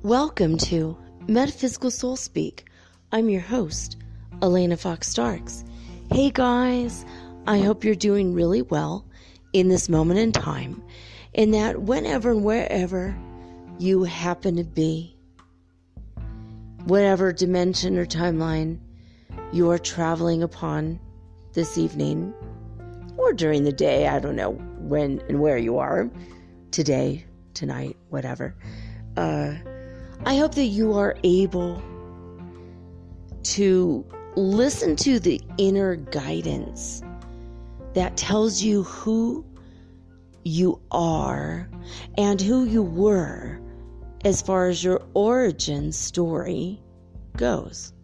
Welcome to Metaphysical Soul Speak. I'm your host, Elena Fox Starks. Hey guys, I hope you're doing really well in this moment in time, and that whenever and wherever you happen to be, whatever dimension or timeline you are traveling upon this evening, or during the day, I don't know when and where you are, today, tonight, whatever, I hope that you are able to listen to the inner guidance that tells you who you are and who you were as far as your origin story goes.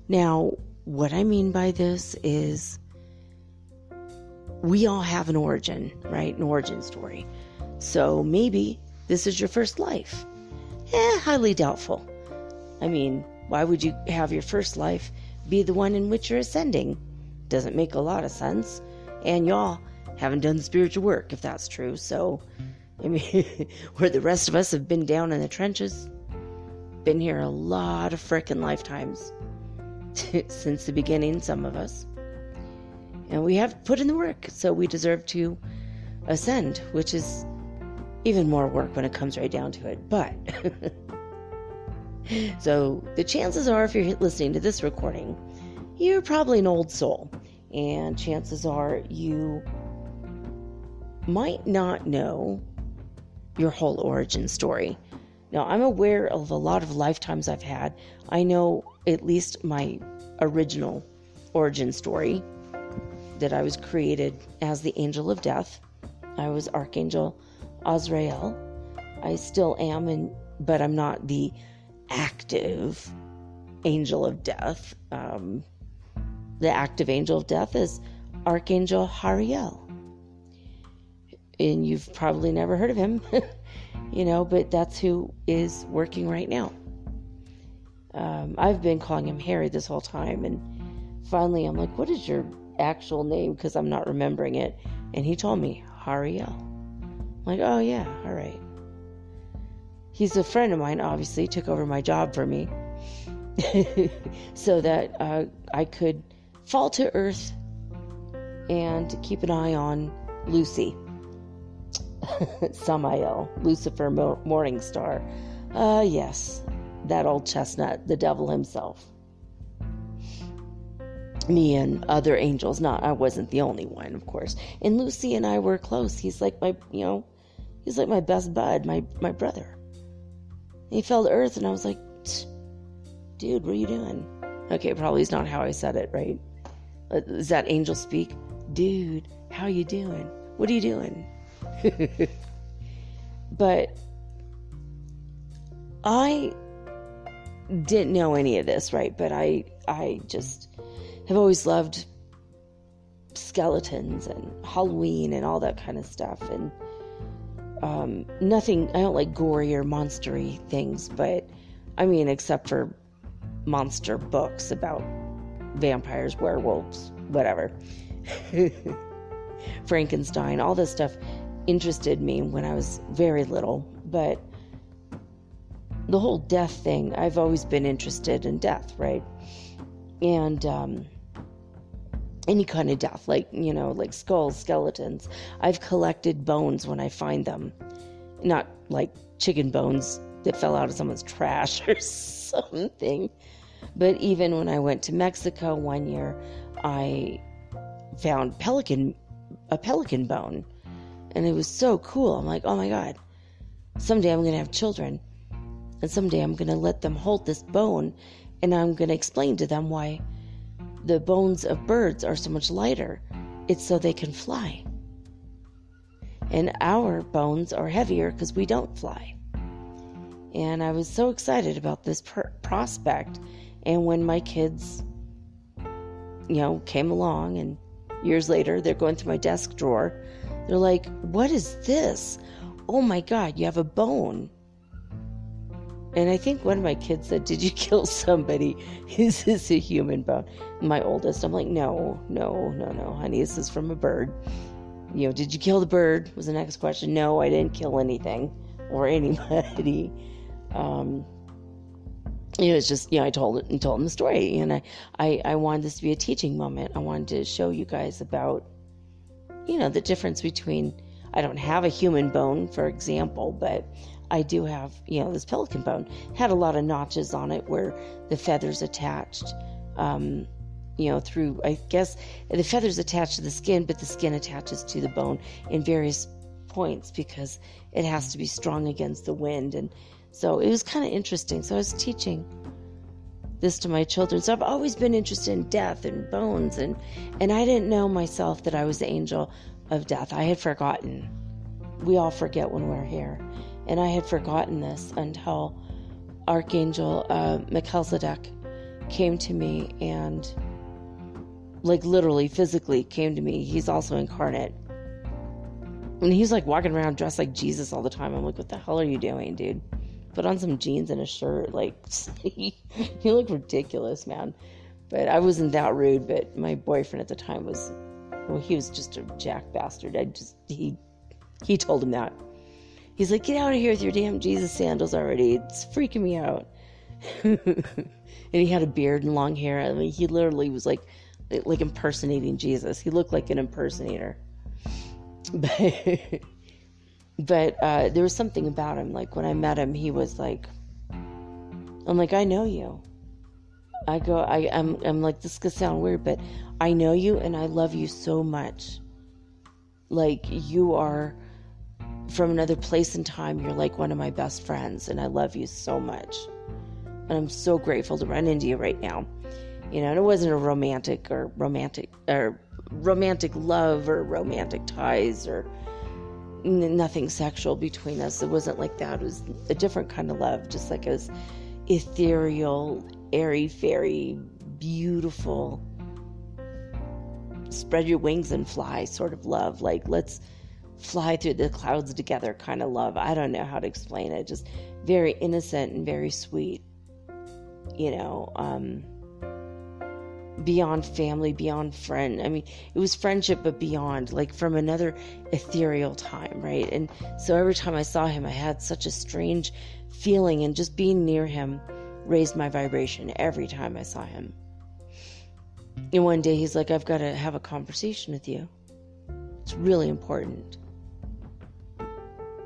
Now, what I mean by this is we all have an origin, right? An origin story. So maybe this is your first life. Highly doubtful. I mean, why would you have your first life be the one in which you're ascending? Doesn't make a lot of sense. And y'all haven't done the spiritual work, if that's true. So, I mean, where the rest of us have been down in the trenches, been here a lot of frickin' lifetimes since the beginning, some of us. And we have put in the work, so we deserve to ascend, which is even more work when it comes right down to it. But so the chances are, if you're listening to this recording, you're probably an old soul, and chances are you might not know your whole origin story. Now, I'm aware of a lot of lifetimes I've had. I know at least my original origin story, that I was created as the angel of death. I was Archangel Azrael. I still am, but I'm not the active angel of death. The active angel of death is Archangel Hariel. And you've probably never heard of him, but that's who is working right now. I've been calling him Harry this whole time, and finally I'm like, what is your actual name? Because I'm not remembering it. And he told me, Hariel. I'm like, oh yeah, all right. He's a friend of mine, obviously, took over my job for me so that I could fall to earth and keep an eye on Lucy. Samael, Lucifer Morning Star. Yes, that old chestnut, the devil himself. Me and other angels. I wasn't the only one, of course. And Lucy and I were close. He's like my, he's like my best bud, my brother. He fell to earth, and I was like, dude, what are you doing? Okay, probably is not how I said it, right? Is that angel speak? Dude, how you doing? What are you doing? But I didn't know any of this, right? But I just have always loved skeletons and Halloween and all that kind of stuff. And nothing, I don't like gory or monstery things, but I mean, except for monster books about vampires, werewolves, whatever. Frankenstein, all this stuff interested me when I was very little. But the whole death thing, I've always been interested in death, right? And any kind of death, like skulls, skeletons. I've collected bones when I find them. Not like chicken bones that fell out of someone's trash or something. But even when I went to Mexico one year, I found a pelican bone. And it was so cool. I'm like, oh my God, someday I'm going to have children. And someday I'm going to let them hold this bone And I'm going to explain to them why the bones of birds are so much lighter. It's so they can fly. And our bones are heavier because we don't fly. And I was so excited about this prospect. And when my kids, came along, and years later, they're going through my desk drawer, they're like, "What is this? Oh my God, you have a bone." And I think one of my kids said, "Did you kill somebody? Is this a human bone?" My oldest, I'm like, no, honey, this is from a bird. Did you kill the bird? Was the next question. No, I didn't kill anything or anybody. It's just, I told him the story, and I wanted this to be a teaching moment. I wanted to show you guys about, the difference between, I don't have a human bone, for example, but I do have, this pelican bone. Had a lot of notches on it where the feathers attached, through, I guess, the feathers attach to the skin, but the skin attaches to the bone in various points because it has to be strong against the wind. And so it was kind of interesting. So I was teaching this to my children. So I've always been interested in death and bones, and I didn't know myself that I was the angel of death. I had forgotten. We all forget when we're here. And I had forgotten this until Archangel Melchizedek came to me and, literally, physically came to me. He's also incarnate. And he's, walking around dressed like Jesus all the time. I'm like, what the hell are you doing, dude? Put on some jeans and a shirt. You look ridiculous, man. But I wasn't that rude, but my boyfriend at the time was, he was just a jack bastard. He told him that. He's like, "Get out of here with your damn Jesus sandals already. It's freaking me out." And he had a beard and long hair. I mean, he literally was like impersonating Jesus. He looked like an impersonator. But there was something about him. When I met him, he was like, I'm like, "I know you." I'm like, this could sound weird, but I know you and I love you so much. You are from another place and time. You're like one of my best friends, and I love you so much. And I'm so grateful to run into you right now. And it wasn't a romantic love or romantic ties or nothing sexual between us. It wasn't like that. It was a different kind of love, just like it was ethereal, airy-fairy, beautiful, spread your wings and fly sort of love. Let's fly through the clouds together kind of love. I don't know how to explain it. Just very innocent and very sweet. Beyond family, beyond friend. I mean, it was friendship, but beyond, from another ethereal time, right? And so every time I saw him, I had such a strange feeling, and just being near him raised my vibration every time I saw him. And one day he's like, "I've got to have a conversation with you. It's really important."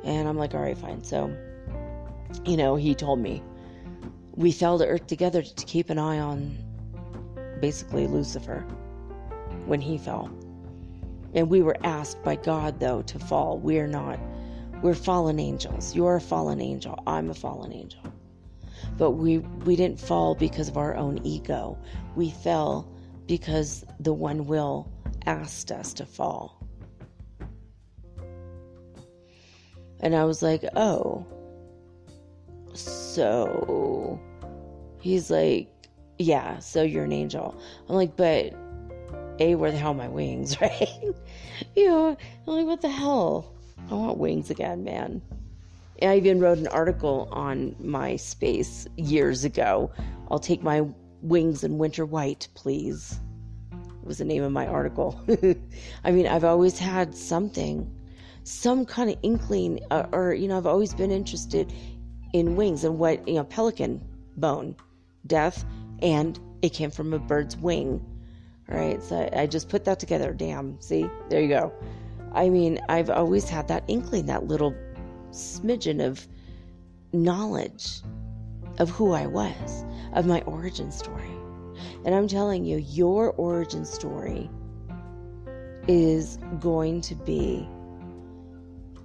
And I'm like, "All right, fine." So, he told me we fell to earth together to keep an eye on basically Lucifer when he fell. And we were asked by God, though, to fall. We're not. We're fallen angels. You're a fallen angel. I'm a fallen angel. But we didn't fall because of our own ego. We fell because the one will asked us to fall. And I was like, "Oh." So he's like, "Yeah, so you're an angel." I'm like, "But where the hell are my wings?" Right? I'm like, what the hell? I want wings again, man. And I even wrote an article on MySpace years ago. "I'll take my wings in winter white, please." Was the name of my article. I mean, I've always had some kind of inkling, or I've always been interested in wings and what, pelican bone, death, and it came from a bird's wing. All right, so I just put that together. Damn, see, there you go. I mean, I've always had that inkling, that little smidgen of knowledge of who I was, of my origin story. And I'm telling you, your origin story is going to be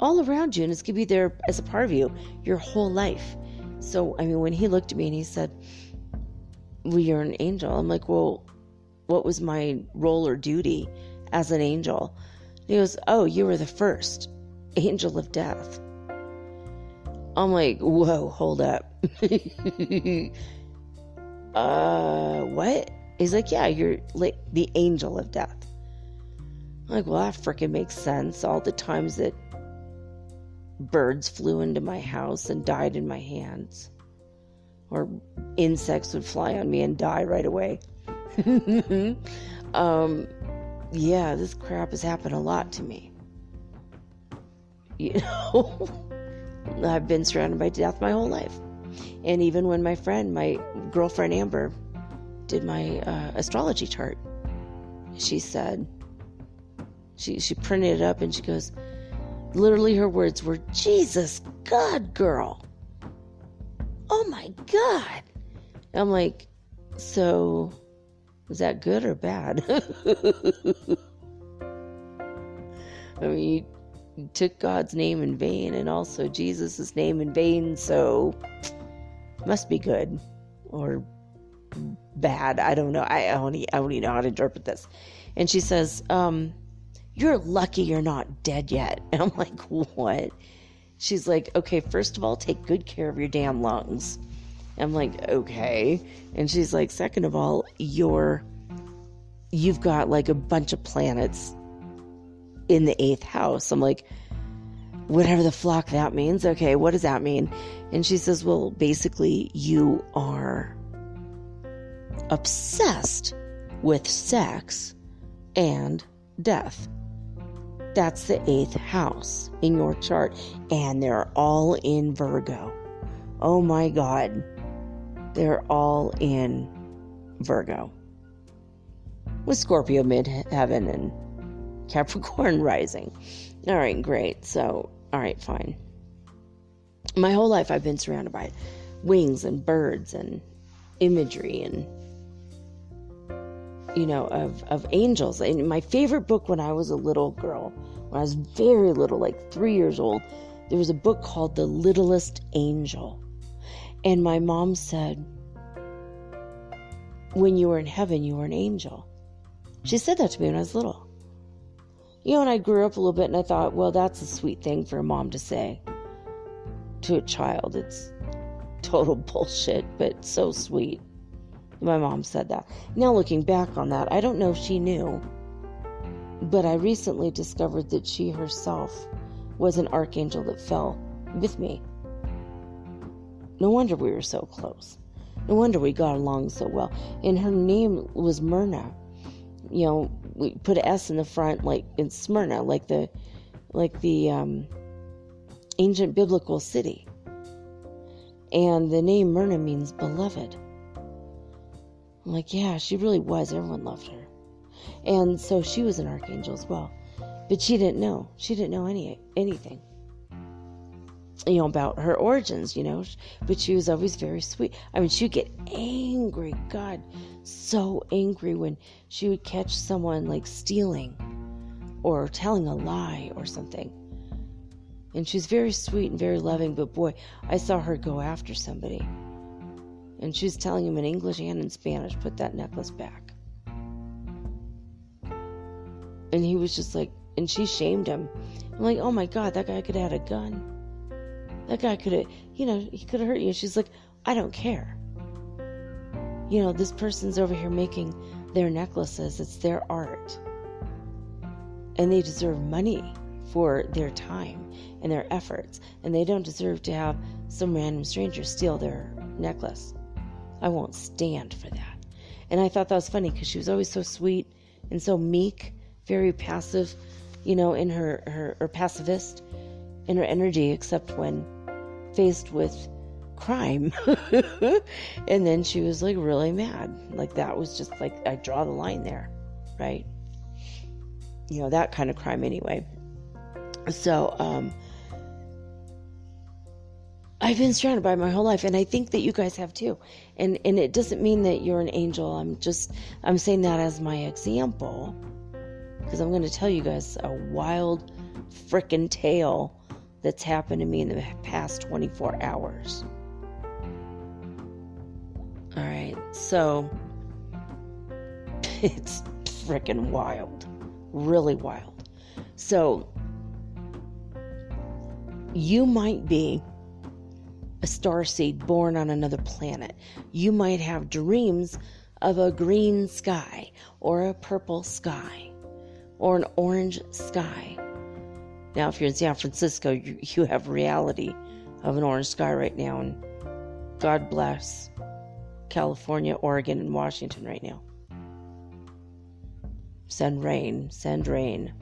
all around you, and it's going to be there as a part of you your whole life. So, I mean, when he looked at me and he said, well, you're an angel. I'm like, well, what was my role or duty as an angel? And he goes, oh, you were the first angel of death. I'm like, whoa, hold up. What? He's like, yeah, you're like the angel of death. I'm like, well, that freaking makes sense. All the times that birds flew into my house and died in my hands, or insects would fly on me and die right away. Yeah, this crap has happened a lot to me. You know, I've been surrounded by death my whole life. And even when my girlfriend Amber, did my astrology chart, she said, she printed it up and she goes, literally her words were, Jesus God, girl. Oh my God. I'm like, so is that good or bad? I mean, you took God's name in vain and also Jesus' name in vain, so must be good or bad. I don't know. I don't even know how to interpret this. And she says, you're lucky you're not dead yet. And I'm like, what? She's like, okay, first of all, take good care of your damn lungs. I'm like, okay. And she's like, second of all, you've got like a bunch of planets in the 8th house. I'm like, whatever the flock that means. Okay, what does that mean? And she says, well, basically you are obsessed with sex and death. That's the 8th house in your chart, and they're all in Virgo. Oh my God. They're all in Virgo. With Scorpio midheaven and Capricorn rising. All right, great. So, all right, fine. My whole life I've been surrounded by wings and birds and imagery and, you know, of angels. And my favorite book when I was a little girl, when I was very little, like 3 years old, there was a book called The Littlest Angel. And my mom said, when you were in heaven, you were an angel. She said that to me when I was little. You know, and I grew up a little bit and I thought, well, that's a sweet thing for a mom to say to a child. It's total bullshit, but so sweet. My mom said that. Now looking back on that, I don't know if she knew, but I recently discovered that she herself was an archangel that fell with me. No wonder we were so close. No wonder we got along so well. And her name was Myrna. You know, we put an S in the front, like in Smyrna, like the ancient biblical city. And the name Myrna means beloved. I'm like, yeah, she really was. Everyone loved her. And so she was an archangel as well. But she didn't know. She didn't know anything. You know, about her origins, you know. But she was always very sweet. I mean, she would get angry. God, so angry when she would catch someone like stealing or telling a lie or something. And she's very sweet and very loving. But boy, I saw her go after somebody. And she's telling him in English and in Spanish, put that necklace back. And he was just like, and she shamed him. I'm like, oh my God, that guy could have had a gun. That guy could have, you know, he could have hurt you. She's like, I don't care. You know, this person's over here making their necklaces. It's their art. And they deserve money for their time and their efforts. And they don't deserve to have some random stranger steal their necklace. I won't stand for that. And I thought that was funny because she was always so sweet and so meek, very passive, you know, in her pacifist in her energy, except when faced with crime. And then she was like really mad. Like that was just like, I draw the line there, right? You know, that kind of crime anyway. So, I've been surrounded by my whole life, and I think that you guys have too. And it doesn't mean that you're an angel. I'm saying that as my example, because I'm going to tell you guys a wild frickin' tale that's happened to me in the past 24 hours. All right, so it's freaking wild, really wild. So you might be a starseed born on another planet. You might have dreams of a green sky or a purple sky or an orange sky. Now, if you're in San Francisco, you have reality of an orange sky right now, and God bless California, Oregon, and Washington right now. Send rain, send rain.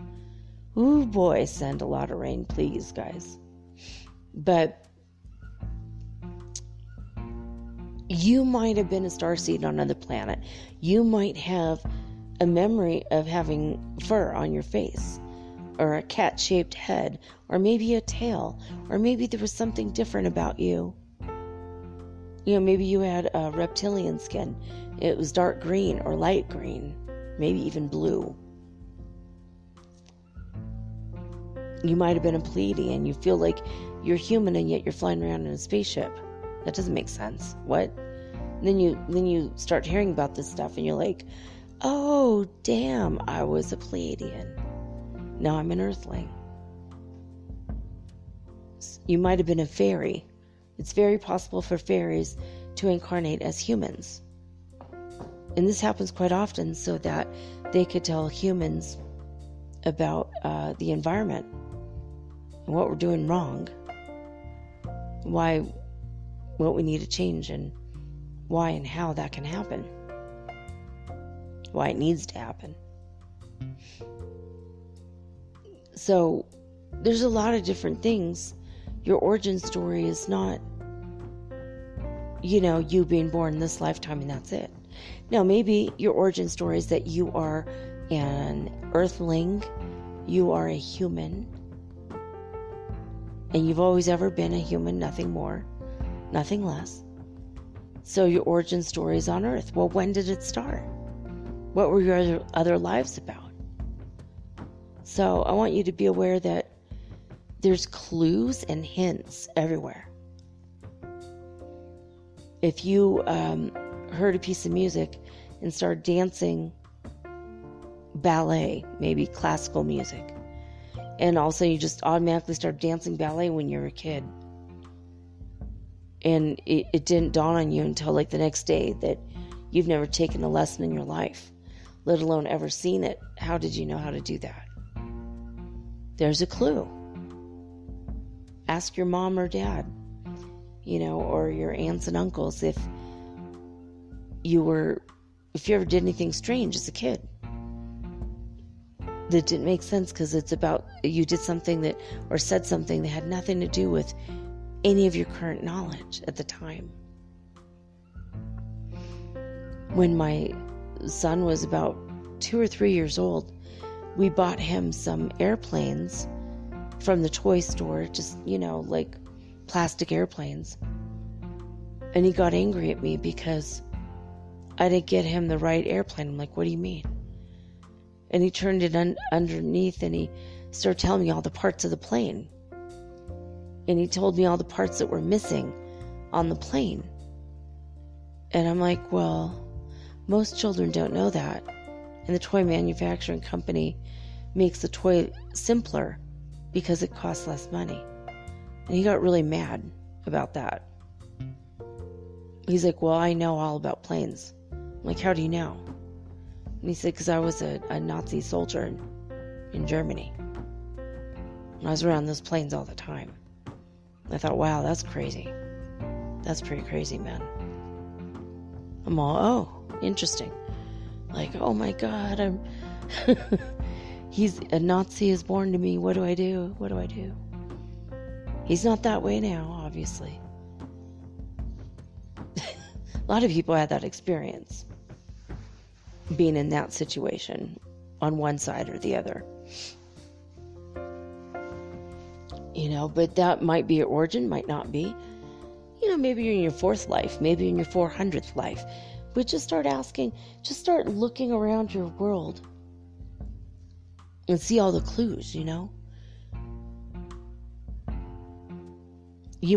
Ooh, boy, send a lot of rain, please, guys. But you might have been a starseed on another planet. You might have a memory of having fur on your face, or a cat-shaped head, or maybe a tail, or maybe there was something different about you. You know, maybe you had a reptilian skin. It was dark green or light green, maybe even blue. You might have been a Pleiadian. You feel like you're human and yet you're flying around in a spaceship. That doesn't make sense. What? Then you start hearing about this stuff and you're like, oh, damn, I was a Pleiadian. Now I'm an Earthling. You might have been a fairy. It's very possible for fairies to incarnate as humans. And this happens quite often so that they could tell humans about the environment and what we're doing wrong, what we need to change, and why and how that can happen, why it needs to happen. So there's a lot of different things. Your origin story is not, you being born in this lifetime and that's it. Now, maybe your origin story is that you are an earthling, you are a human, and you've always ever been a human, nothing more, nothing less. So your origin story is on Earth. Well, when did it start? What were your other lives about? So I want you to be aware that there's clues and hints everywhere. If you heard a piece of music and started dancing ballet, maybe classical music, and also you just automatically start dancing ballet when you were a kid, and it didn't dawn on you until like the next day that you've never taken a lesson in your life, let alone ever seen it, how did you know how to do that? There's a clue. Ask your mom or dad, or your aunts and uncles if you ever did anything strange as a kid that didn't make sense, because it's about you did something that, or said something that had nothing to do with any of your current knowledge at the time. When my son was about 2 or 3 years old, we bought him some airplanes from the toy store, just, like plastic airplanes. And he got angry at me because I didn't get him the right airplane. I'm like, what do you mean? And he turned it underneath and he started telling me all the parts of the plane. And he told me all the parts that were missing on the plane. And I'm like, well, most children don't know that. And the toy manufacturing company makes the toy simpler because it costs less money. And he got really mad about that. He's like, well, I know all about planes. I'm like, how do you know? And he said, because I was a Nazi soldier in Germany. And I was around those planes all the time. I thought, wow, that's crazy. That's pretty crazy, man. I'm all, oh, interesting. Like, oh my God, he's a Nazi is born to me. What do I do? What do I do? He's not that way now, obviously. A lot of people had that experience, being in that situation on one side or the other. But that might be your origin, might not be. Maybe you're in your 4th life, maybe in your 400th life. But just start asking, just start looking around your world and see all the clues, You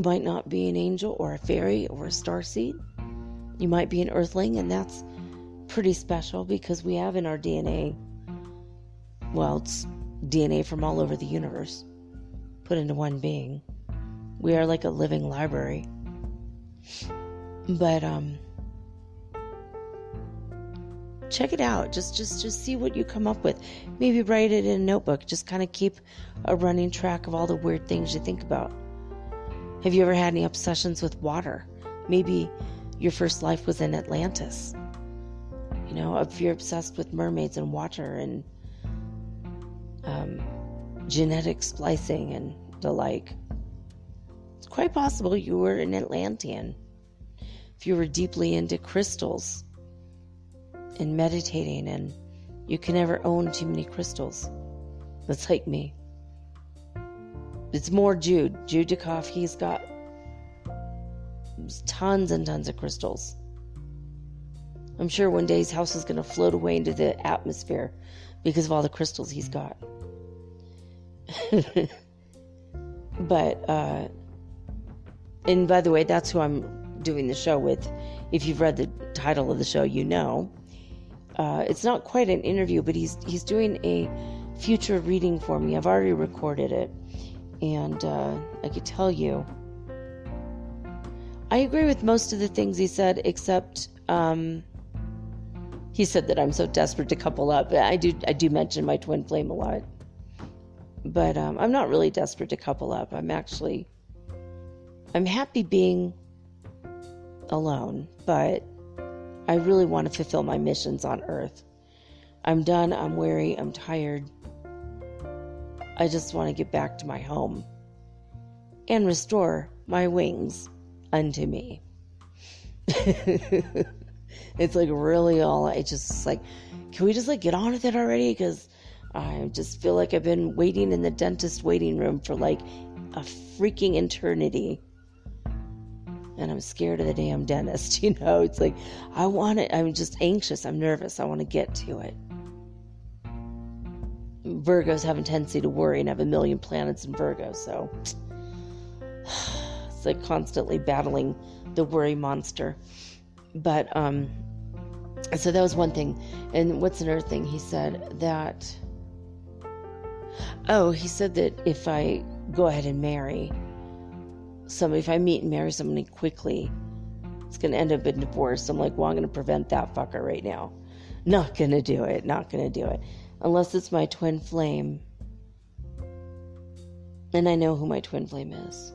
might not be an angel or a fairy or a starseed, You might be an earthling, and that's pretty special because we have in our DNA, well, it's DNA from all over the universe put into one being. We are like a living library. But check it out. Just see what you come up with. Maybe write it in a notebook. Just kind of keep a running track of all the weird things you think about. Have you ever had any obsessions with water? Maybe your first life was in Atlantis. You know, if you're obsessed with mermaids and water and genetic splicing and the like, it's quite possible you were an Atlantean. If you were deeply into crystals and meditating, and you can never own too many crystals. That's like me. It's more Jude DeCoff. He's got tons and tons of crystals. I'm sure one day his house is going to float away into the atmosphere because of all the crystals he's got. But, and by the way, that's who I'm doing the show with. If you've read the title of the show, you know. It's not quite an interview, but he's doing a future reading for me. I've already recorded it. And I could tell you, I agree with most of the things he said, except he said that I'm so desperate to couple up. I do mention my twin flame a lot. But I'm not really desperate to couple up. I'm happy being alone, but I really want to fulfill my missions on Earth. I'm done, I'm weary, I'm tired. I just want to get back to my home and restore my wings unto me. It's like really all, it's just like, can we just like get on with it already? Because I just feel like I've been waiting in the dentist waiting room for like a freaking eternity. And I'm scared of the damn dentist, you know? It's like, I want it. I'm just anxious. I'm nervous. I want to get to it. Virgos have a tendency to worry and have a million planets in Virgo, so it's like constantly battling the worry monster. But, so that was one thing. And what's another thing? He said that, he said that if I go ahead and marry somebody, if I meet and marry somebody quickly, it's going to end up in divorce. I'm like, well, I'm going to prevent that fucker right now. Not going to do it. Unless it's my twin flame. And I know who my twin flame is.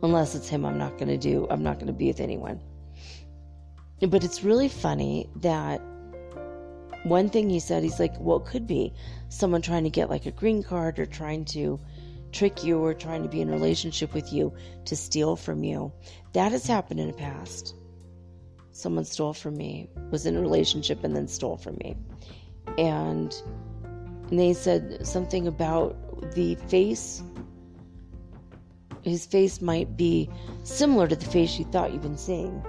Unless it's him, I'm not going to be with anyone. But it's really funny that one thing he said, he's like, well, it could be someone trying to get like a green card or trying to trick you or trying to be in a relationship with you to steal from you. That has happened in the past. Someone stole from me, was in a relationship and then stole from me. And they said something about the face. His face might be similar to the face you thought you've been seeing.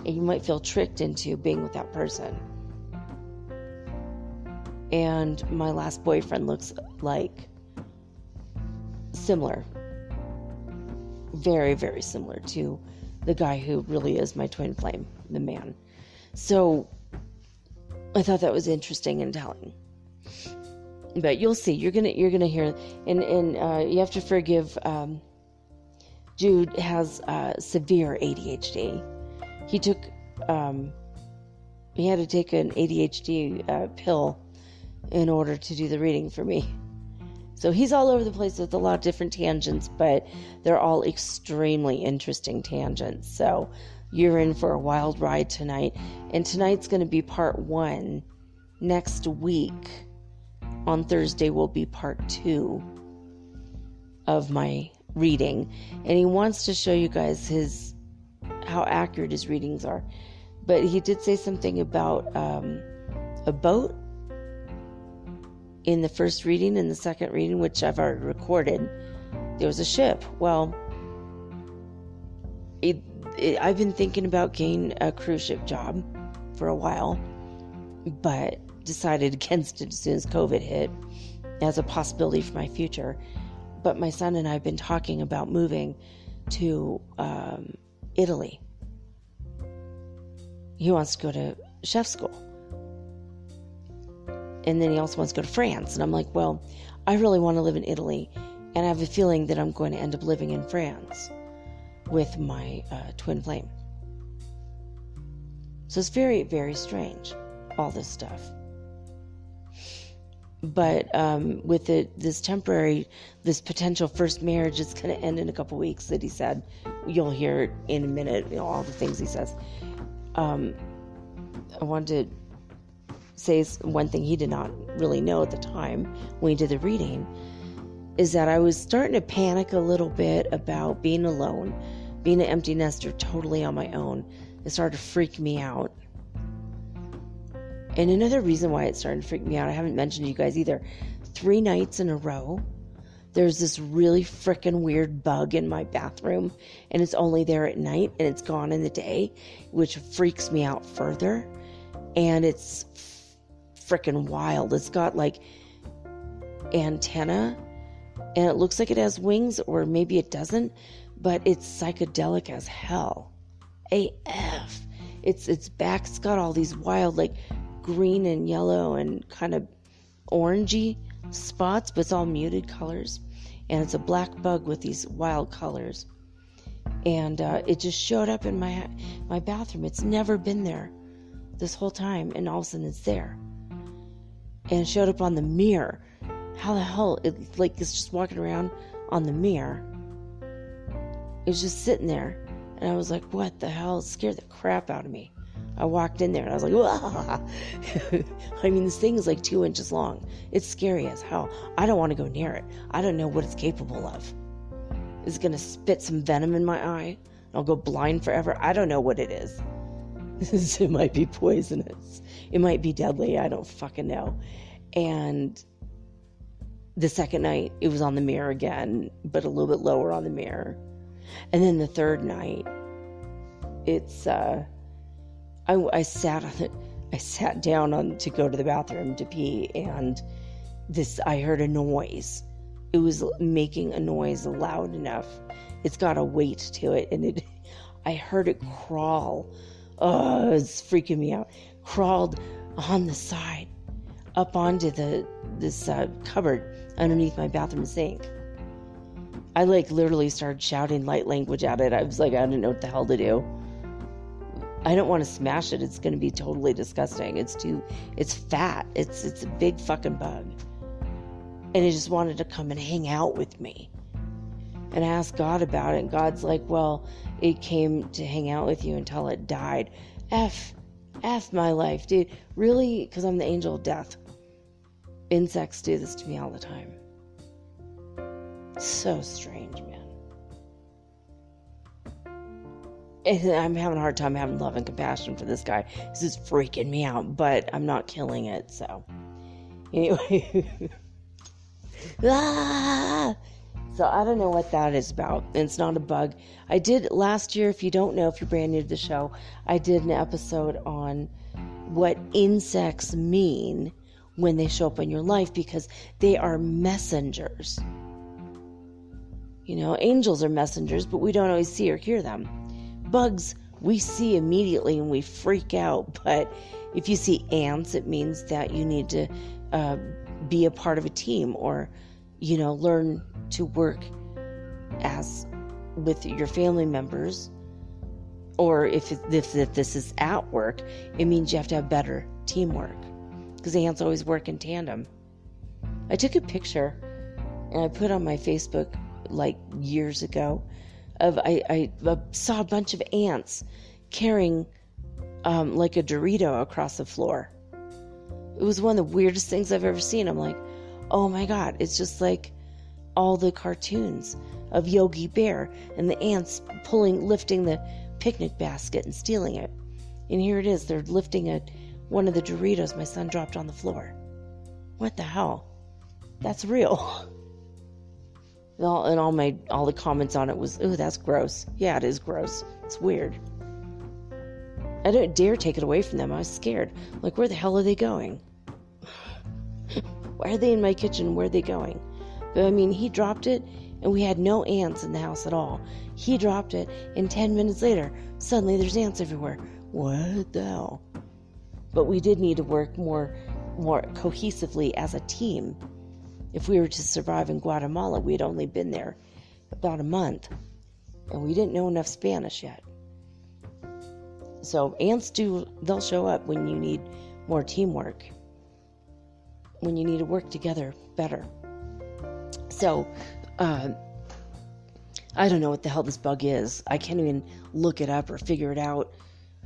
And you might feel tricked into being with that person. And my last boyfriend looks like similar. Very, very similar to the guy who really is my twin flame, the man. So I thought that was interesting and telling. But you'll see. You're gonna hear, and you have to forgive. Jude has severe ADHD. He had to take an ADHD pill in order to do the reading for me. So he's all over the place with a lot of different tangents, but they're all extremely interesting tangents. So you're in for a wild ride tonight. And tonight's going to be part 1. Next week, on Thursday, will be part 2 of my reading. And he wants to show you guys how accurate his readings are. But he did say something about a boat in the first reading and the second reading, which I've already recorded. There was a ship. Well, I've been thinking about getting a cruise ship job for a while, but decided against it as soon as COVID hit as a possibility for my future. But my son and I have been talking about moving to Italy. he wants to go to chef school. And then he also wants to go to France. And I'm like, well, I really want to live in Italy. And I have a feeling that I'm going to end up living in France with my twin flame. So it's very, very strange, all this stuff. But with this potential first marriage, it's going to end in a couple weeks, that he said. You'll hear it in a minute, all the things he says. I wanted to say one thing he did not really know at the time when he did the reading, is that I was starting to panic a little bit about being alone, being an empty nester totally on my own. It started to freak me out. And another reason why it started to freak me out, I haven't mentioned to you guys either. 3 nights in a row, there's this really freaking weird bug in my bathroom, and it's only there at night, and it's gone in the day, which freaks me out further. And it's freaking wild. It's got like antenna, and it looks like it has wings, or maybe it doesn't, but it's psychedelic as hell. AF. It's back. It's got all these wild, like, green and yellow and kind of orangey spots, but it's all muted colors. And it's a black bug with these wild colors. And it just showed up in my bathroom. It's never been there this whole time, and all of a sudden it's there. And it showed up on the mirror. How the hell? It's just walking around on the mirror. It was just sitting there. And I was like, what the hell? It scared the crap out of me. I walked in there and I was like, wah! I mean, this thing is like 2 inches long. It's scary as hell. I don't want to go near it. I don't know what it's capable of. Is it going to spit some venom in my eye? I'll go blind forever? I don't know what it is. It might be poisonous. It might be deadly. I don't fucking know. And the second night, it was on the mirror again, but a little bit lower on the mirror. And then the third night, it's I sat down to go to the bathroom to pee, and I heard a noise. It was making a noise loud enough. It's got a weight to it, and I heard it crawl. Oh, it's freaking me out. Crawled on the side up onto this cupboard underneath my bathroom sink. I literally started shouting light language at it. I was like, I didn't know what the hell to do. I don't want to smash it. It's going to be totally disgusting. It's fat. It's a big fucking bug. And it just wanted to come and hang out with me. And I asked God about it, and God's like, well, it came to hang out with you until it died. F my life, dude. Really? Because I'm the angel of death. Insects do this to me all the time. So strange, man. And I'm having a hard time having love and compassion for this guy. This is freaking me out, but I'm not killing it, so. Anyway. So I don't know what that is about. It's not a bug. I did last year, if you don't know, if you're brand new to the show, I did an episode on what insects mean when they show up in your life, because they are messengers. Angels are messengers, but we don't always see or hear them. Bugs, we see immediately and we freak out. But if you see ants, it means that you need to be a part of a team, or, learn to work with your family members. Or if this is at work, it means you have to have better teamwork, because ants always work in tandem. I took a picture and I put on my Facebook years ago of I saw a bunch of ants carrying like a Dorito across the floor. It was one of the weirdest things I've ever seen. I'm like, oh my God, it's just like all the cartoons of Yogi Bear and the ants lifting the picnic basket and stealing it. And here it is, they're lifting one of the Doritos my son dropped on the floor. What the hell? That's real. And all the comments on it was, ooh, that's gross. Yeah, it is gross. It's weird. I don't dare take it away from them. I was scared. Like, where the hell are they going? Why are they in my kitchen? Where are they going? But I mean, he dropped it, and we had no ants in the house at all. He dropped it, and 10 minutes later, suddenly there's ants everywhere. What the hell? But we did need to work more cohesively as a team. If we were to survive in Guatemala, we had only been there about a month, and we didn't know enough Spanish yet. So ants they'll show up when you need more teamwork, when you need to work together better. So, I don't know what the hell this bug is. I can't even look it up or figure it out.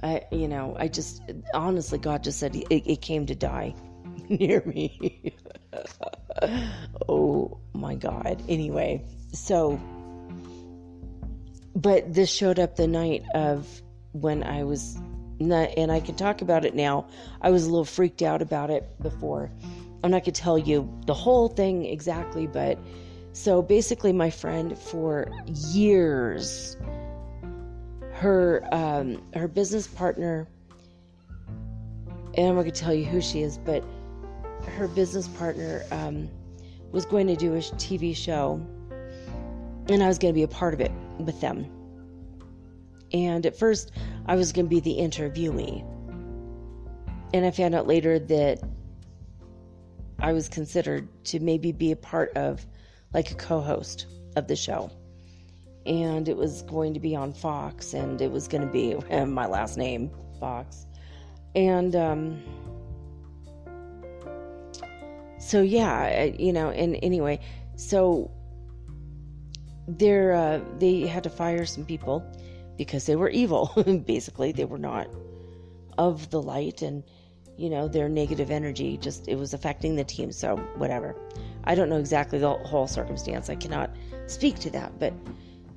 I just, honestly, God just said it came to die near me. Oh my God. Anyway, so, but this showed up the night of when I was not, and I can talk about it now. I was a little freaked out about it before. I'm not going to tell you the whole thing exactly, but so basically my friend for years, her business partner, and I'm not going to tell you who she is, but her business partner was going to do a TV show, and I was going to be a part of it with them. And at first, I was going to be the interviewee. And I found out later that I was considered to maybe be a part of, like, a co-host of the show. And it was going to be on Fox, and it was going to be my last name, Fox. And so yeah, and anyway, so they had to fire some people because they were evil. Basically, they were not of the light, and their negative energy it was affecting the team. So whatever, I don't know exactly the whole circumstance. I cannot speak to that, but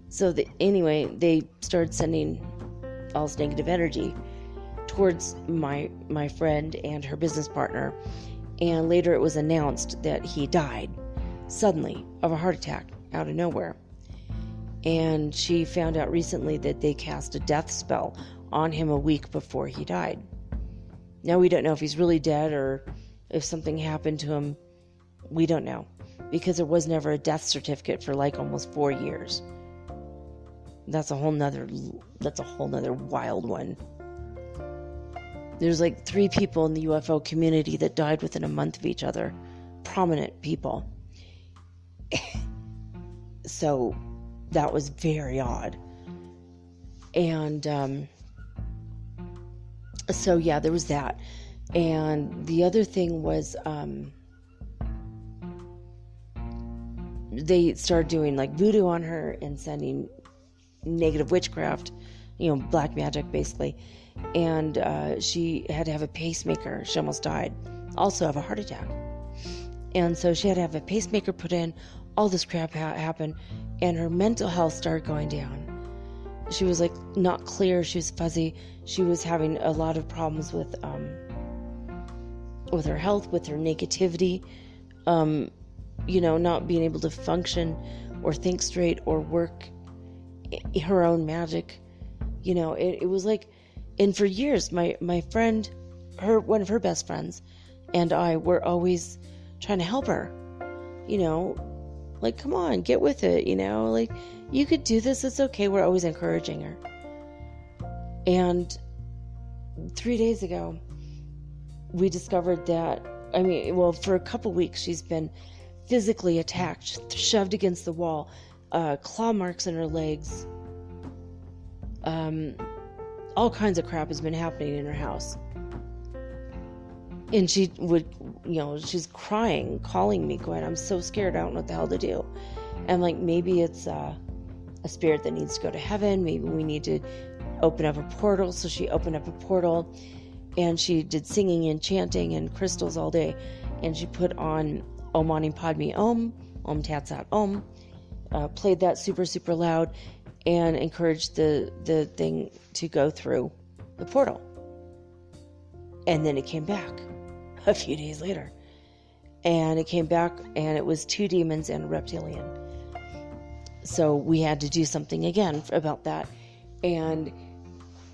so anyway, they started sending all this negative energy towards my friend and her business partner. And later it was announced that he died suddenly of a heart attack out of nowhere. And she found out recently that they cast a death spell on him a week before he died. Now we don't know if he's really dead or if something happened to him. We don't know, because there was never a death certificate for like almost 4 years. That's a whole nother wild one. There's like 3 people in the UFO community that died within a month of each other. Prominent people. So that was very odd. And so yeah, there was that. And the other thing was they started doing like voodoo on her and sending negative witchcraft, black magic basically. And she had to have a pacemaker. She almost died. Also have a heart attack. And so she had to have a pacemaker put in. All this crap happened. And her mental health started going down. She was like not clear. She was fuzzy. She was having a lot of problems with her health, with her negativity, not being able to function or think straight or work her own magic. It was like, and for years, my friend, one of her best friends, and I were always trying to help her. Like, come on, get with it. Like, you could do this. It's okay. We're always encouraging her. And 3 days ago, we discovered that, for a couple weeks, she's been physically attacked, shoved against the wall, claw marks in her legs. All kinds of crap has been happening in her house. And she would, she's crying, calling me, going, I'm so scared, I don't know what the hell to do. And like, maybe it's a spirit that needs to go to heaven. Maybe we need to open up a portal. So she opened up a portal, and she did singing and chanting and crystals all day. And she put on Om Mani Padme Om, Om Tat Sat Om, played that super, super loud, and encouraged the thing to go through the portal. And then it came back a few days later. And it came back, and it was 2 demons and a reptilian. So we had to do something again about that. And,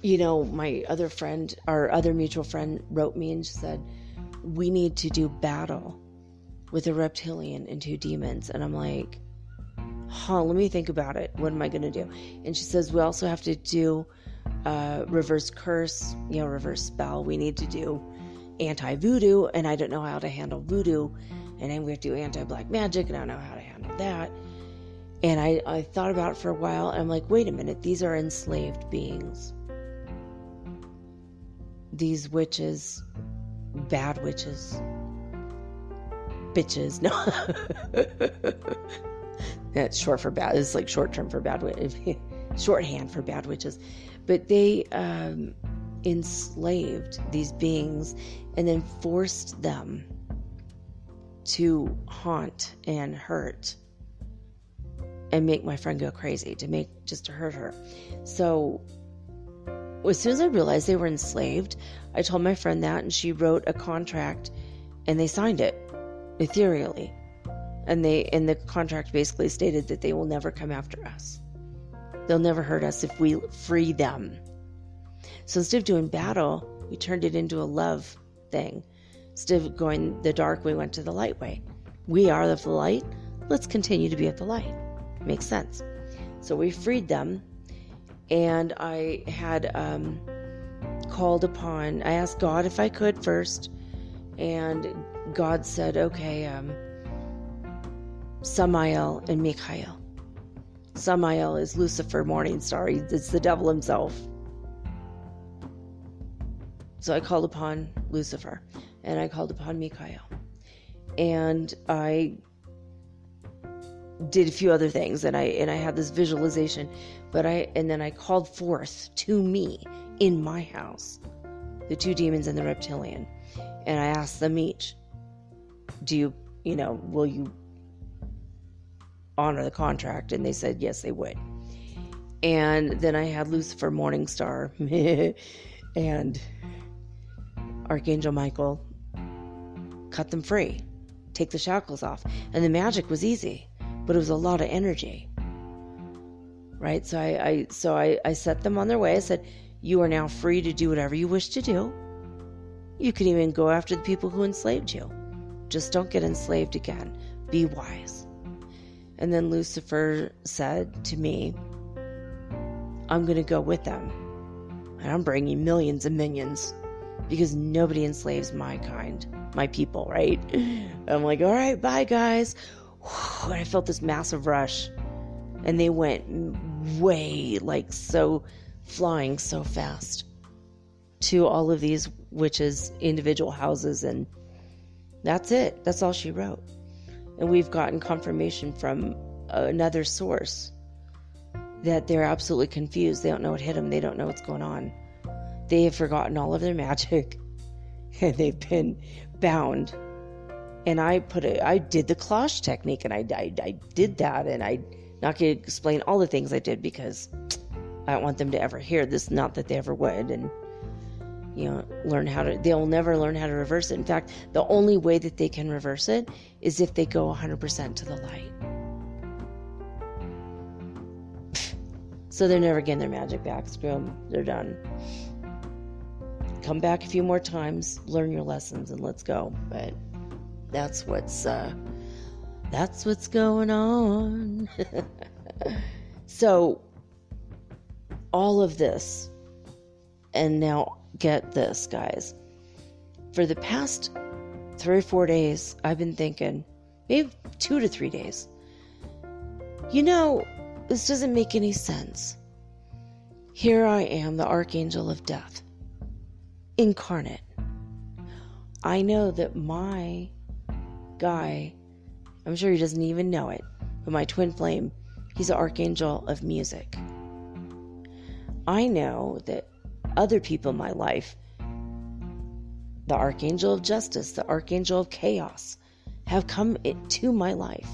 my other friend, our other mutual friend, wrote me and she said, we need to do battle with a reptilian and 2 demons. And I'm like, let me think about it. What am I going to do? And she says, we also have to do reverse curse, reverse spell. We need to do anti-voodoo, and I don't know how to handle voodoo. And then we have to do anti-black magic, and I don't know how to handle that. And I thought about it for a while, and I'm like, wait a minute, these are enslaved beings. These witches, bad witches, bitches, no. That's short for bad. It's like short term for bad witches, shorthand for bad witches. But they enslaved these beings and then forced them to haunt and hurt and make my friend go crazy, just to hurt her. So as soon as I realized they were enslaved, I told my friend that, and she wrote a contract, and they signed it ethereally. And the contract basically stated that they will never come after us. They'll never hurt us if we free them. So instead of doing battle, we turned it into a love thing. Instead of going the dark, we went to the light way. We are of the light. Let's continue to be of the light. Makes sense. So we freed them, and I had called upon, I asked God if I could first, and God said, okay, Samael and Michael. Samael is Lucifer, morning star. It's the devil himself. So I called upon Lucifer, and I called upon Michael, and I did a few other things, and I had this visualization, and then I called forth to me in my house the two demons and the reptilian, and I asked them each, will you honor the contract? And they said yes, they would. And then I had Lucifer, morning star, and Archangel Michael cut them free, take the shackles off, and the magic was easy, but it was a lot of energy, right? So I set them on their way. I said, you are now free to do whatever you wish to do. You can even go after the people who enslaved you. Just don't get enslaved again. Be wise. And then Lucifer said to me, I'm going to go with them, and I'm bringing millions and minions, because nobody enslaves my kind, my people, right? I'm like, all right, bye guys. And I felt this massive rush, and they went way, flying so fast to all of these witches' individual houses, and that's it. That's all she wrote. And we've gotten confirmation from another source that they're absolutely confused. They don't know what hit them. They don't know what's going on. They have forgotten all of their magic, and they've been bound. And I did the cloche technique, and I did that, and I'm not going to explain all the things I did, because I don't want them to ever hear this. Not that they ever would, and they'll never learn how to reverse it. In fact, the only way that they can reverse it is if they go 100% to the light. So they're never getting their magic back. Screw them. They're done. Come back a few more times, learn your lessons, and let's go. But that's what's going on. So all of this, and now get this, guys. For the past 3 or 4 days, I've been thinking, maybe 2 to 3 days, this doesn't make any sense. Here I am, the Archangel of Death, incarnate. I know that my guy, I'm sure he doesn't even know it, but my twin flame, he's the Archangel of Music. I know that other people in my life, the Archangel of Justice, the Archangel of Chaos, have come to my life.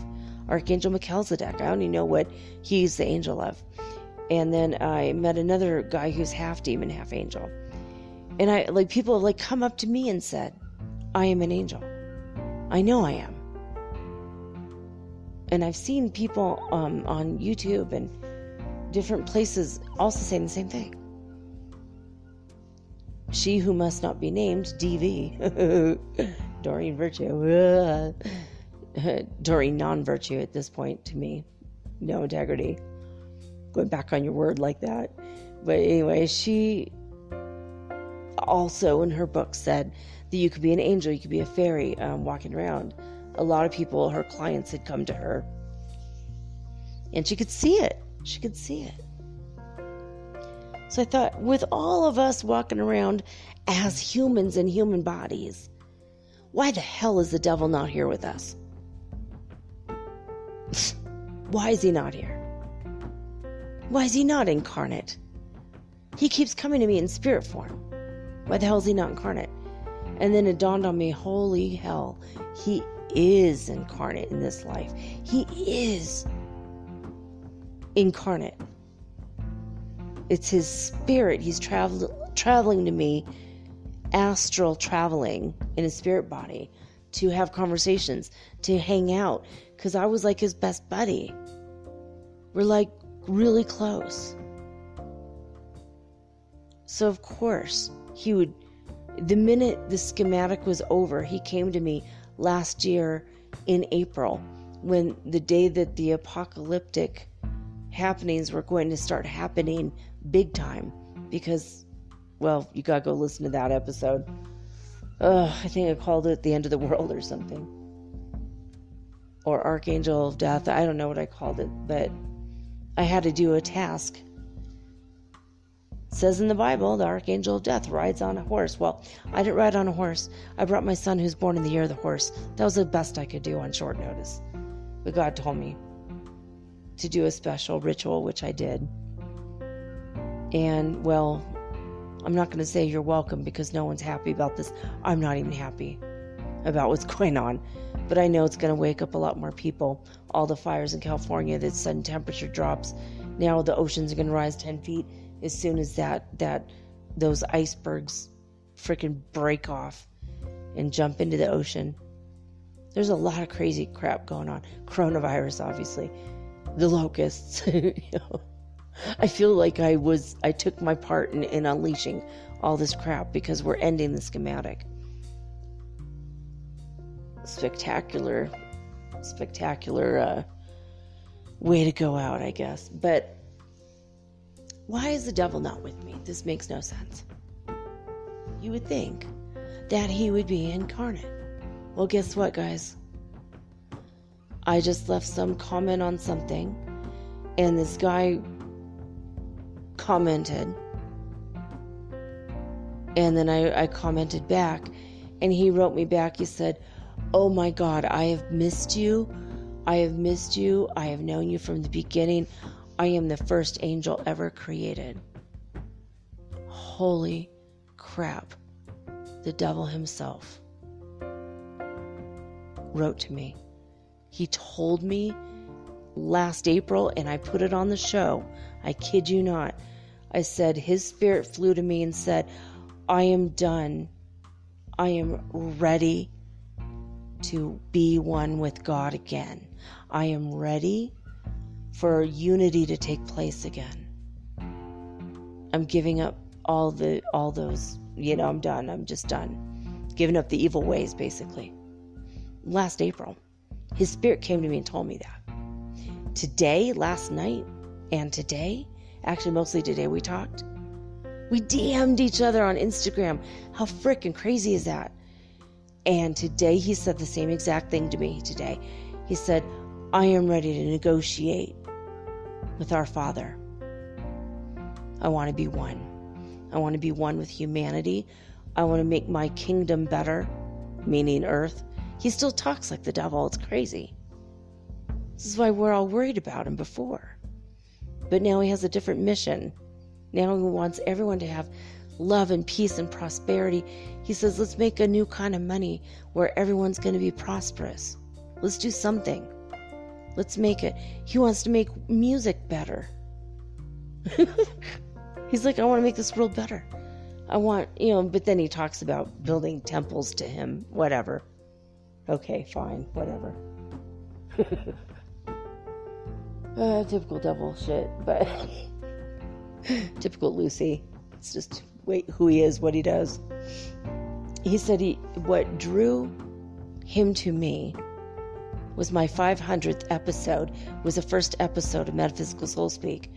Archangel Melchizedek, I only know what he's the angel of. And then I met another guy who's half demon, half angel. And people have come up to me and said, I am an angel. I know I am. And I've seen people on YouTube and different places also saying the same thing. She who must not be named, DV, Doreen Virtue, Doreen non-virtue at this point to me, no integrity, going back on your word like that. But anyway, she also in her book said that you could be an angel, you could be a fairy walking around. A lot of people, her clients, had come to her, and she could see it. She could see it. So I thought, with all of us walking around as humans in human bodies, why the hell is the devil not here with us? Why is he not here? Why is he not incarnate? He keeps coming to me in spirit form. Why the hell is he not incarnate? And then it dawned on me, holy hell, he is incarnate in this life. He is incarnate. It's his spirit. He's traveling to me, astral traveling in his spirit body to have conversations, to hang out, because I was like his best buddy. We're like really close. So of course, he would, the minute the schematic was over, he came to me last year in April, when the day that the apocalyptic happenings were going to start happening big time, because, well, you gotta go listen to that episode. I think I called it The End of the World or something. Or Archangel of Death. I don't know what I called it, but I had to do a task. It says in the Bible, the Archangel of Death rides on a horse. Well, I didn't ride on a horse. I brought my son who's born in the year of the horse. That was the best I could do on short notice. But God told me to do a special ritual, which I did. And, well, I'm not going to say you're welcome, because no one's happy about this. I'm not even happy about what's going on. But I know it's going to wake up a lot more people. All the fires in California, the sudden temperature drops. Now the oceans are going to rise 10 feet as soon as those icebergs freaking break off and jump into the ocean. There's a lot of crazy crap going on. Coronavirus, obviously. The locusts, you know. I feel like I took my part in unleashing all this crap, because we're ending the schematic. Spectacular way to go out, I guess. But why is the devil not with me? This makes no sense. You would think that he would be incarnate. Well, guess what, guys? I just left some comment on something, and this guy commented, and then I commented back, and he wrote me back. He said, "Oh my God, I have missed you. I have missed you. I have known you from the beginning. I am the first angel ever created." Holy crap. The devil himself wrote to me. He told me last April, and I put it on the show. I kid you not. I said, his spirit flew to me and said, I am done. I am ready to be one with God again. I am ready for unity to take place again. I'm giving up all those, I'm done. I'm just done. Giving up the evil ways, basically. Last April, his spirit came to me and told me that. Today, last night, and today, actually mostly today, we talked. We DM'd each other on Instagram. How freaking crazy is that? And today he said the same exact thing to me today. He said, I am ready to negotiate with our Father. I want to be one. I want to be one with humanity. I want to make my kingdom better, meaning earth. He still talks like the devil. It's crazy. This is why we're all worried about him before. But now he has a different mission. Now he wants everyone to have love and peace and prosperity. He says, let's make a new kind of money where everyone's going to be prosperous. Let's do something. Let's make it. He wants to make music better. He's like, I want to make this world better. I want, but then he talks about building temples to him. Whatever. Okay, fine. Whatever. Typical devil shit, but typical Lucy. It's just who he is, what he does. He said what drew him to me was my 500th episode, was the first episode of Metaphysical Soul Speak.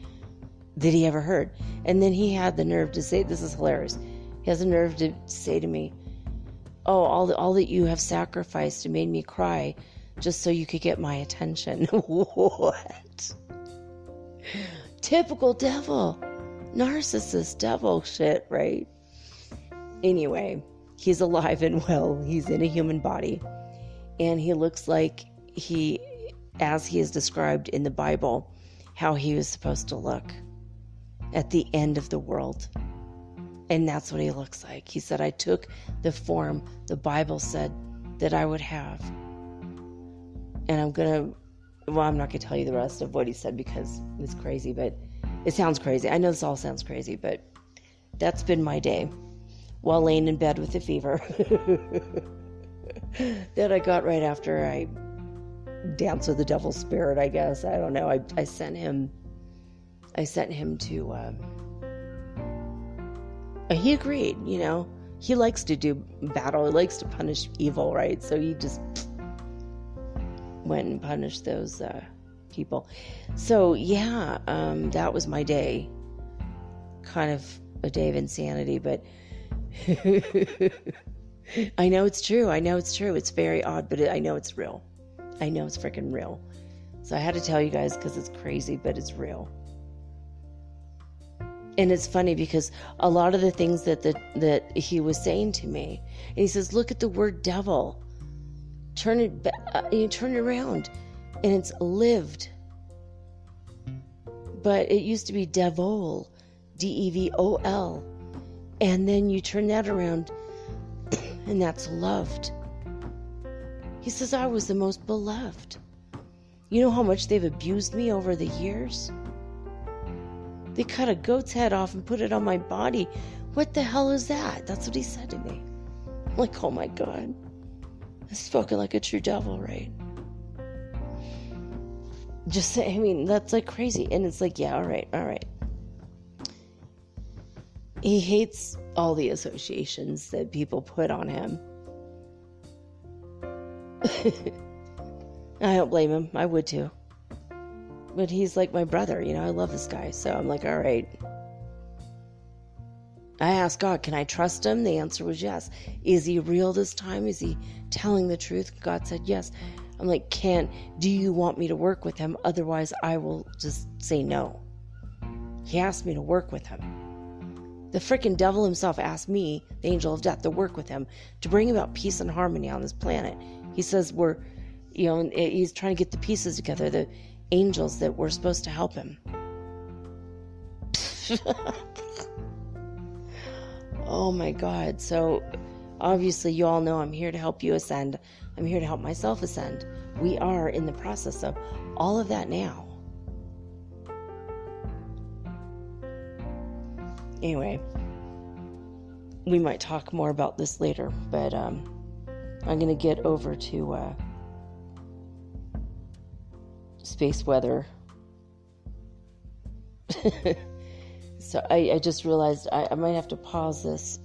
that he ever heard. And then he had the nerve to say, this is hilarious, he has the nerve to say to me, oh, all that you have sacrificed and made me cry just so you could get my attention. What? Typical devil. Narcissist devil shit, right? Anyway, he's alive and well. He's in a human body. And he looks like he, as he is described in the Bible, how he was supposed to look at the end of the world. And that's what he looks like. He said, I took the form the Bible said that I would have. And I'm not going to tell you the rest of what he said because it's crazy, but it sounds crazy. I know this all sounds crazy, but that's been my day while laying in bed with a fever that I got right after I danced with the devil's spirit, I guess. I don't know. I sent him to, he agreed, he likes to do battle. He likes to punish evil, right? So he just went and punished those people. So yeah, that was my day. Kind of a day of insanity, but I know it's true. It's very odd, but I know it's real. I know it's freaking real. So I had to tell you guys because it's crazy, but it's real. And it's funny because a lot of the things that he was saying to me, and he says, look at the word devil. Turn it around, and it's lived. But it used to be devol, D-E-V-O-L. And then you turn that around, and that's loved. He says, I was the most beloved. You know how much they've abused me over the years? They cut a goat's head off and put it on my body. What the hell is that? That's what he said to me. I'm like, oh my God. I spoken like a true devil, right? Just say, that's like crazy. And it's like, yeah, all right. He hates all the associations that people put on him. I don't blame him. I would too. But he's like my brother, I love this guy. So I'm like, all right. I asked God, can I trust him? The answer was yes. Is he real this time? Is he telling the truth? God said yes. I'm like, do you want me to work with him? Otherwise, I will just say no. He asked me to work with him. The freaking devil himself asked me, the angel of death, to work with him to bring about peace and harmony on this planet. He says he's trying to get the pieces together, the angels that were supposed to help him. Oh my God. So obviously you all know I'm here to help you ascend. I'm here to help myself ascend. We are in the process of all of that now. Anyway, we might talk more about this later, but I'm going to get over to space weather. So I just realized I might have to pause this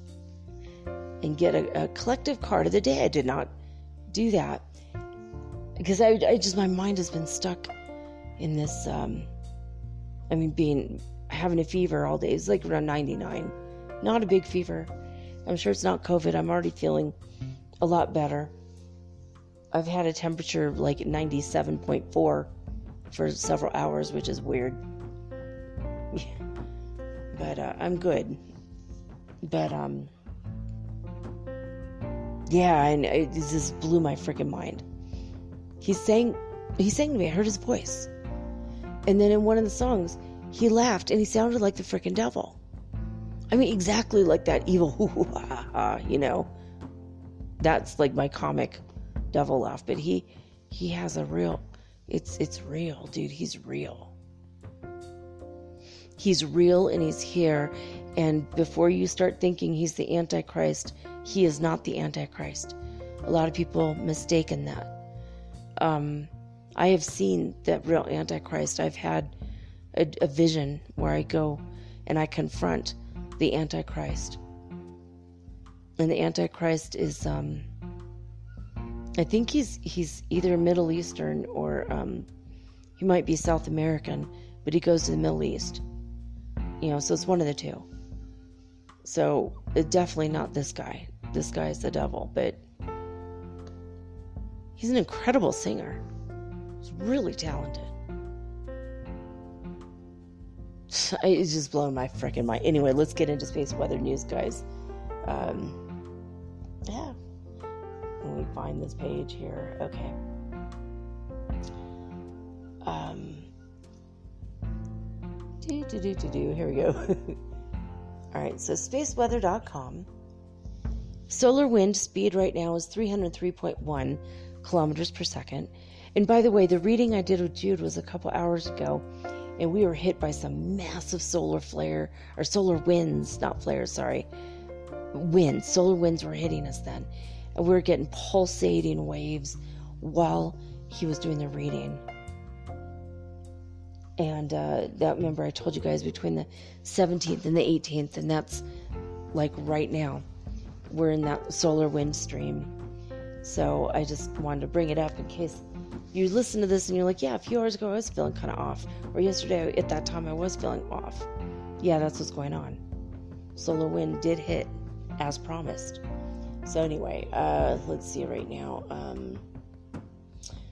and get a collective card of the day. I did not do that because my mind has been stuck in this, having a fever all day. It's like around 99, not a big fever. I'm sure it's not COVID. I'm already feeling a lot better. I've had a temperature of like 97.4 for several hours, which is weird. But I'm good. But yeah, and it just blew my freaking mind. He's saying to me, I heard his voice, and then in one of the songs, he laughed and he sounded like the freaking devil. Exactly like that evil hoo hoo ha ha. That's like my comic devil laugh. But he has a real. It's real, dude. He's real. He's real and he's here. And before you start thinking he's the Antichrist, he is not the Antichrist. A lot of people mistaken that. I have seen that real Antichrist. I've had a vision where I go and I confront the Antichrist. And the Antichrist is, I think he's either Middle Eastern or he might be South American, but he goes to the Middle East. So it's one of the two. So it's definitely not this guy. This guy is the devil, but he's an incredible singer. He's really talented. It's just blowing my freaking mind. Anyway, let's get into space weather news, guys. Yeah. Let me find this page here. Okay. Here we go. All right, so spaceweather.com. Solar wind speed right now is 303.1 kilometers per second. And by the way, the reading I did with Jude was a couple hours ago, and we were hit by some massive solar winds, not flares, sorry. Winds. Solar winds were hitting us then. And we were getting pulsating waves while he was doing the reading. And remember I told you guys between the 17th and the 18th, and that's like right now. We're in that solar wind stream. So I just wanted to bring it up in case you listen to this and you're like, yeah, a few hours ago I was feeling kind of off. Or yesterday at that time I was feeling off. Yeah, that's what's going on. Solar wind did hit as promised. So anyway, let's see right now.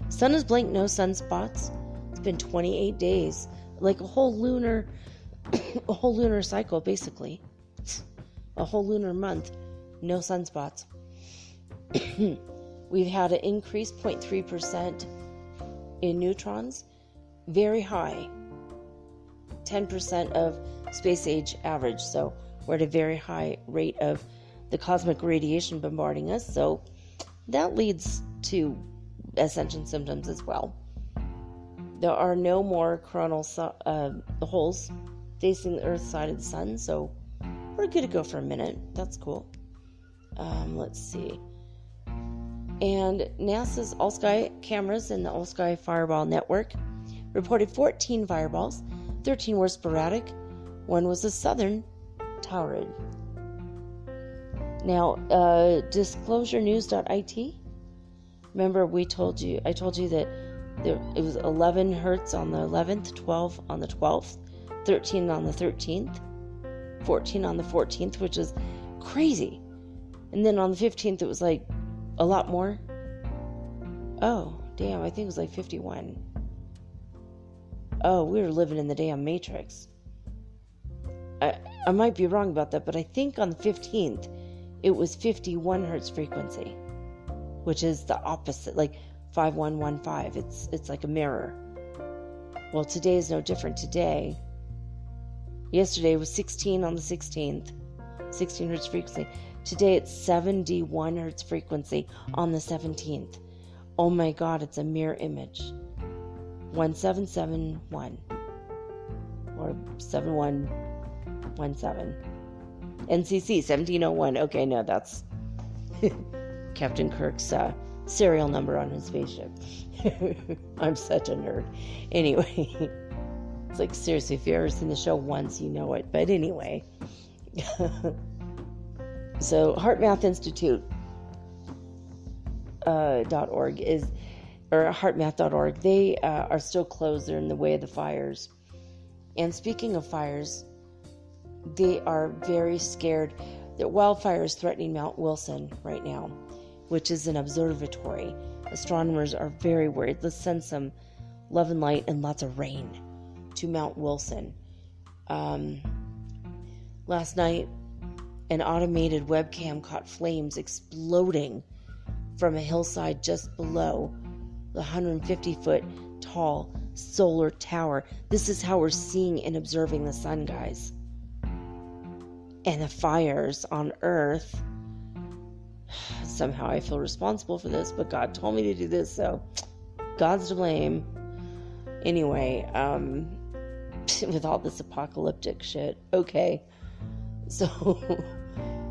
Sun is blank, no sunspots. It's been 28 days, like a whole lunar cycle, basically. A whole lunar month, no sunspots. We've had an increase 0.3% in neutrons, very high, 10% of space age average. So we're at a very high rate of the cosmic radiation bombarding us. So that leads to ascension symptoms as well. There are no more coronal holes facing the Earth side of the sun, so we're good to go for a minute. That's cool. Let's see. And NASA's all-sky cameras and the all-sky fireball network reported 14 fireballs. 13 were sporadic. One was a southern Taurid. Now, disclosurenews.it. Remember, I told you that it was 11 hertz on the 11th, 12 on the 12th, 13 on the 13th, 14 on the 14th, which is crazy. And then on the 15th, it was like a lot more. Oh, damn, I think it was like 51. Oh, we were living in the damn Matrix. I might be wrong about that, but I think on the 15th, it was 51 hertz frequency, which is the opposite, like 5115. It's like a mirror. Well, today is no different. Yesterday was 16 on the 16th, 16 hertz frequency. Today it's 71 hertz frequency on the 17th. Oh my God, it's a mirror image. 1771 or 7117. NCC 1701. Okay, no, that's Captain Kirk's serial number on his spaceship. I'm such a nerd. Anyway, it's like, seriously, if you've ever seen the show once, you know it. But anyway, so HeartMath Institute .org or heartmath.org, they are still closed. They're in the way of the fires. And speaking of fires, they are very scared that wildfire is threatening Mount Wilson right now, which is an observatory. Astronomers are very worried. Let's send some love and light and lots of rain to Mount Wilson. Last night, an automated webcam caught flames exploding from a hillside just below the 150-foot tall solar tower. This is how we're seeing and observing the sun, guys. And the fires on Earth. Somehow I feel responsible for this, but God told me to do this, so God's to blame. Anyway, with all this apocalyptic shit. Okay. So,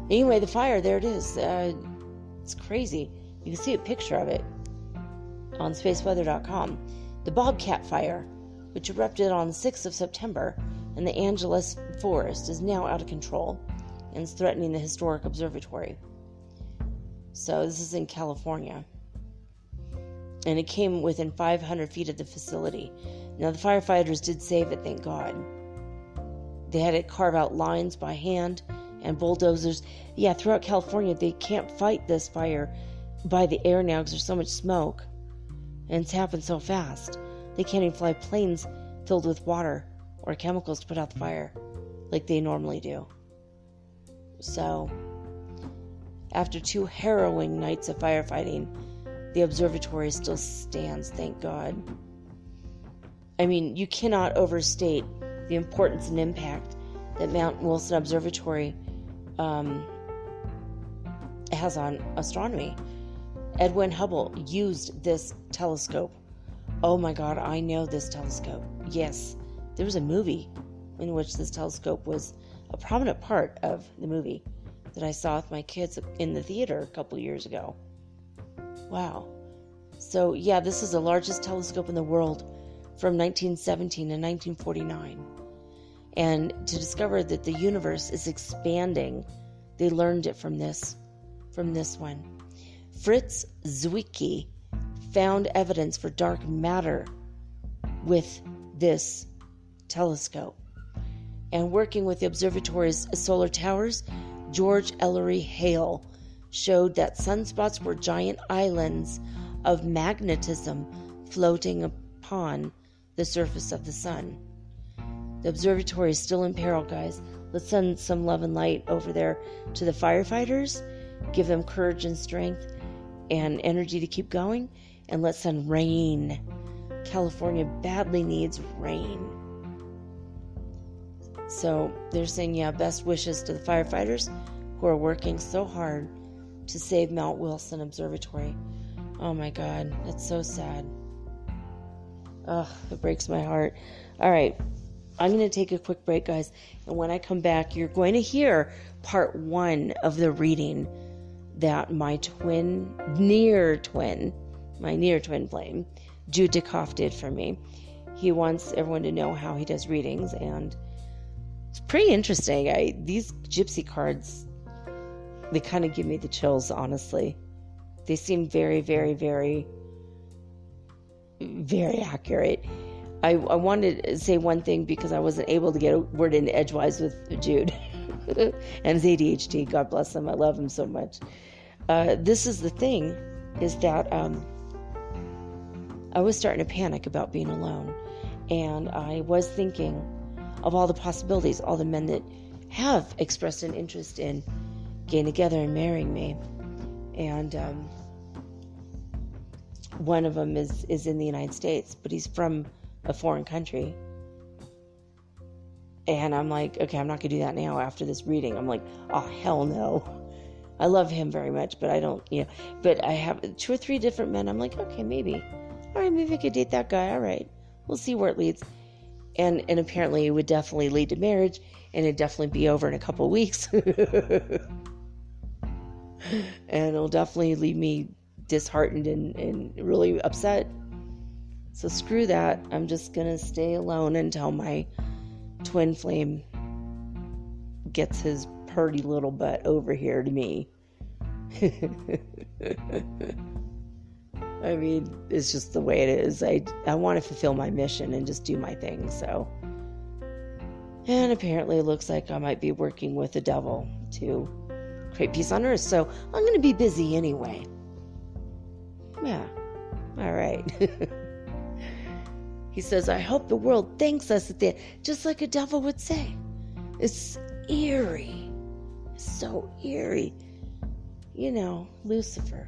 anyway, the fire, there it is. It's crazy. You can see a picture of it on spaceweather.com. The Bobcat Fire, which erupted on the 6th of September in the Angeles Forest, is now out of control and is threatening the historic observatory. So this is in California. And it came within 500 feet of the facility. Now, the firefighters did save it, thank God. They had to carve out lines by hand and bulldozers. Yeah, throughout California, they can't fight this fire by the air now because there's so much smoke. And it's happened so fast. They can't even fly planes filled with water or chemicals to put out the fire like they normally do. So, after 2 harrowing nights of firefighting, the observatory still stands, thank God. I mean, you cannot overstate the importance and impact that Mount Wilson Observatory has on astronomy. Edwin Hubble used this telescope. Oh my God, I know this telescope. Yes, there was a movie in which this telescope was a prominent part of the movie that I saw with my kids in the theater a couple years ago. Wow. So yeah, this is the largest telescope in the world from 1917 to 1949. And to discover that the universe is expanding, they learned it from this one. Fritz Zwicky found evidence for dark matter with this telescope. And working with the observatory's solar towers, George Ellery Hale showed that sunspots were giant islands of magnetism floating upon the surface of the sun. The observatory is still in peril, guys. Let's send some love and light over there to the firefighters, give them courage and strength and energy to keep going, and let's send rain. California badly needs rain. So they're saying, yeah, best wishes to the firefighters who are working so hard to save Mount Wilson Observatory. Oh my God, that's so sad. Ugh, it breaks my heart. All right, I'm going to take a quick break, guys. And when I come back, you're going to hear part 1 of the reading that my near twin flame, Jude DeCoff, did for me. He wants everyone to know how he does readings, and it's pretty interesting. These Gypsy cards, they kind of give me the chills, honestly. They seem very, very, very, very accurate. I wanted to say one thing because I wasn't able to get a word in edgewise with Jude and his ADHD. God bless him. I love him so much. This is the thing, is that I was starting to panic about being alone. And I was thinking of all the possibilities, all the men that have expressed an interest in getting together and marrying me. And one of them is in the United States, but he's from a foreign country. And I'm like, okay, I'm not going to do that now after this reading. I'm like, oh, hell no. I love him very much, but I don't, but I have 2 or 3 different men. I'm like, okay, maybe. All right, maybe I could date that guy. All right. We'll see where it leads. And apparently it would definitely lead to marriage, and it'd definitely be over in a couple of weeks. And it'll definitely leave me disheartened and really upset. So screw that. I'm just going to stay alone until my twin flame gets his purty little butt over here to me. I mean, it's just the way it is. I want to fulfill my mission and just do my thing, so. And apparently it looks like I might be working with the devil to create peace on earth, so I'm going to be busy anyway. Yeah, all right. He says, I hope the world thanks us at the end, just like a devil would say. It's eerie. It's so eerie. Lucifer.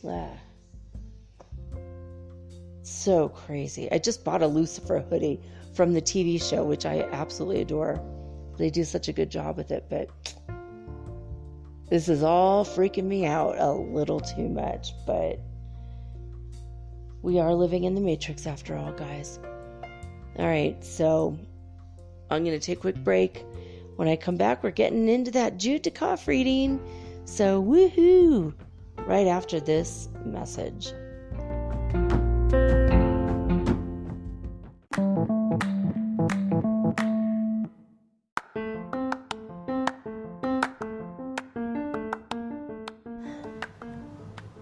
Blah. So crazy. I just bought a Lucifer hoodie from the TV show, which I absolutely adore. They do such a good job with it, but this is all freaking me out a little too much, but we are living in the Matrix after all, guys. All right, so I'm going to take a quick break. When I come back, we're getting into that Jude DeCoff reading. So, woohoo! Right after this message.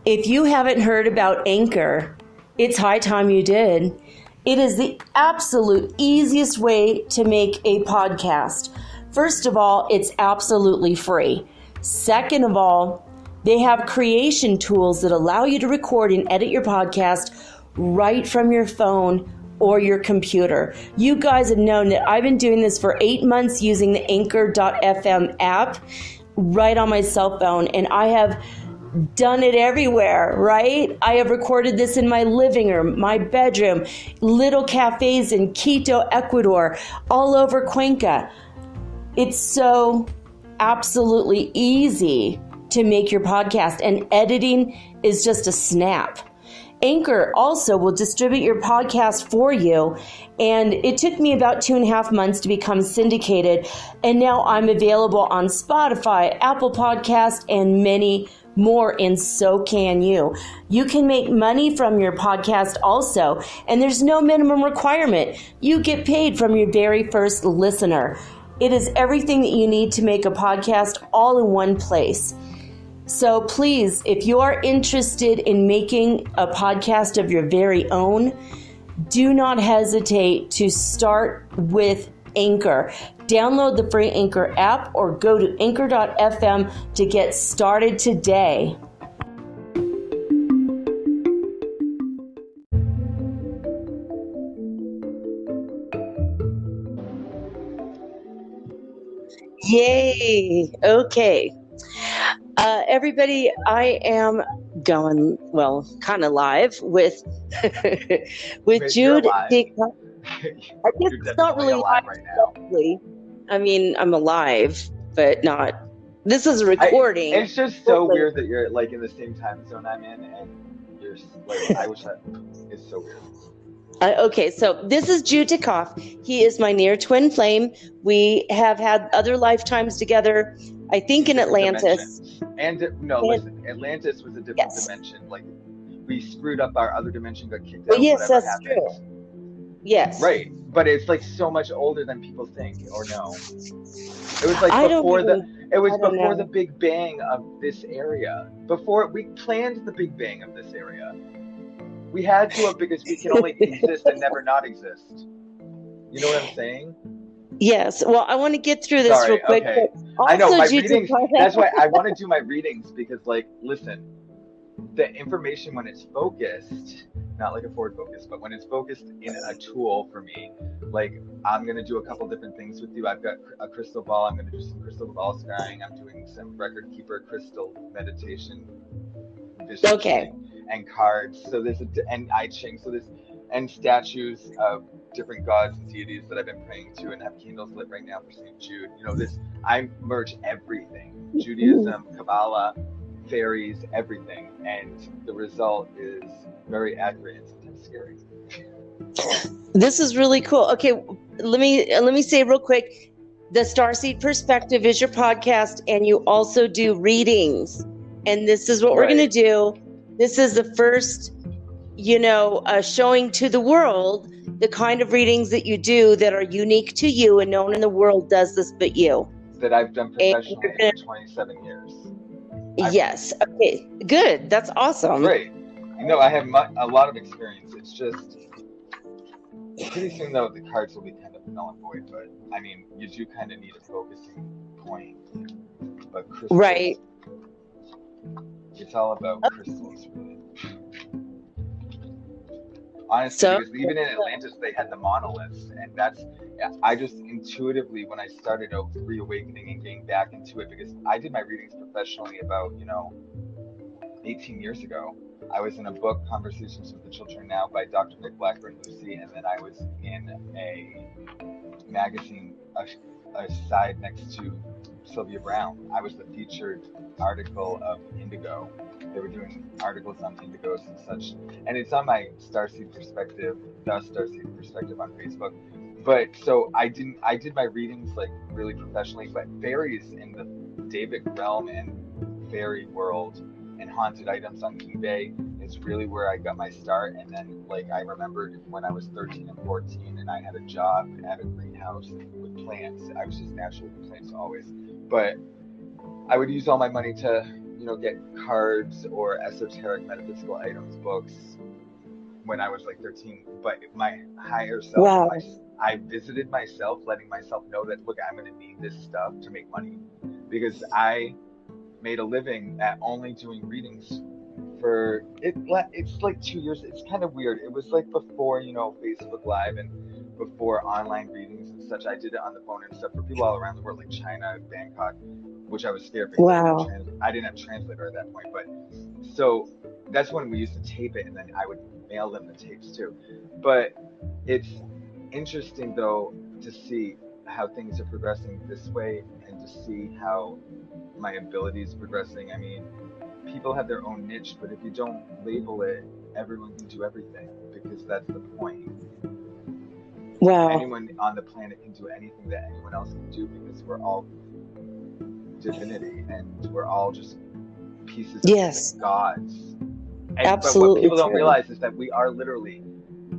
If you haven't heard about Anchor, it's high time you did. It is the absolute easiest way to make a podcast. First of all, it's absolutely free. Second of all, they have creation tools that allow you to record and edit your podcast right from your phone or your computer. You guys have known that I've been doing this for 8 months using the anchor.fm app right on my cell phone, and I have done it everywhere, right? I have recorded this in my living room, my bedroom, little cafes in Quito, Ecuador, all over Cuenca. It's so absolutely easy to make your podcast, and editing is just a snap. Anchor also will distribute your podcast for you, and it took me about 2.5 months to become syndicated, and now I'm available on Spotify, Apple Podcast, and many more, and so can you. You can make money from your podcast also, and there's no minimum requirement. You get paid from your very first listener. It is everything that you need to make a podcast all in one place. So please, if you are interested in making a podcast of your very own, do not hesitate to start with Anchor. Download the free Anchor app or go to anchor.fm to get started today. Yay! Okay. Everybody, I am going, well, kind of live with Jude DeCoff. I guess it's not really live right now. I mean, I'm alive, but not. This is a recording. It's just so weird that you're like in the same time zone I'm in, and you're like, I wish that. It's so weird. Okay, so this is Jude DeCoff. He is my near twin flame. We have had other lifetimes together, I think in Atlantis. Listen, Atlantis was a different dimension. Like, we screwed up our other dimension, got kicked out. Yes, that's true. Yes. Right, but it's like so much older than people think or know. It was like before the Big Bang of this area. Before we planned the Big Bang of this area. We had to have, because we can only exist and never not exist. You know what I'm saying? Yes. Well, I want to get through this real quick. Okay. I know my readings. That's why I want to do my readings, because, like, listen, the information when it's focused, not like a forward focus, but when it's focused in a tool for me, like, I'm gonna do a couple different things with you. I've got a crystal ball. I'm gonna do some crystal ball scrying. I'm doing some record keeper crystal meditation. Okay. And cards. So there's and I Ching. So there's and statues of different gods and deities that I've been praying to, and have candles lit right now for St. Jude. You know, I merge everything: Judaism, Kabbalah, fairies, everything, and the result is very accurate and sometimes scary. This is really cool. Okay, let me say real quick: the Starseed Perspective is your podcast, and you also do readings. And this is what we're going to do. This is the first, showing to the world the kind of readings that you do that are unique to you, and no one in the world does this but you. That I've done professionally for 27 years. Yes. Okay. Good. That's awesome. Great. I have a lot of experience. It's just pretty soon, though, the cards will be kind of null and void. But I mean, you do kind of need a focusing point. But crystals, right. It's all about crystals, really. Honestly, because even in Atlantis, they had the monoliths, and I just intuitively, when I started reawakening and getting back into it, because I did my readings professionally about, 18 years ago. I was in a book, Conversations with the Children Now, by Dr. Nick Blackburn Lucy, and then I was in a magazine, a side next to Sylvia Brown. I was the featured article of Indigo. They were doing articles on indigos and such, and it's on my Starseed Perspective, the Starseed Perspective on Facebook. But so I did my readings like really professionally, but fairies in the Davic realm and fairy world and haunted items on eBay is really where I got my start. And then, like, I remembered when I was 13 and 14 and I had a job at a greenhouse with plants. I was just naturally with plants always, but I would use all my money to, get cards or esoteric metaphysical items, books, when I was like 13. But my higher self, Wow. I visited myself, letting myself know that, look, I'm going to need this stuff to make money, because I made a living at only doing readings for it. It's like 2 years. It's kind of weird. It was like before, Facebook Live and before online readings and such. I did it on the phone and stuff for people all around the world, like China, Bangkok, which I was scared because Wow. I didn't have a translator at that point. But so that's when we used to tape it, and then I would mail them the tapes too. But it's interesting though to see how things are progressing this way, and to see how my ability is progressing. I mean, people have their own niche, but if you don't label it, everyone can do everything, because that's the point. Wow. Anyone on the planet can do anything that anyone else can do, because we're all divinity, and we're all just pieces of different gods. Absolutely. But what people don't realize is that we are literally,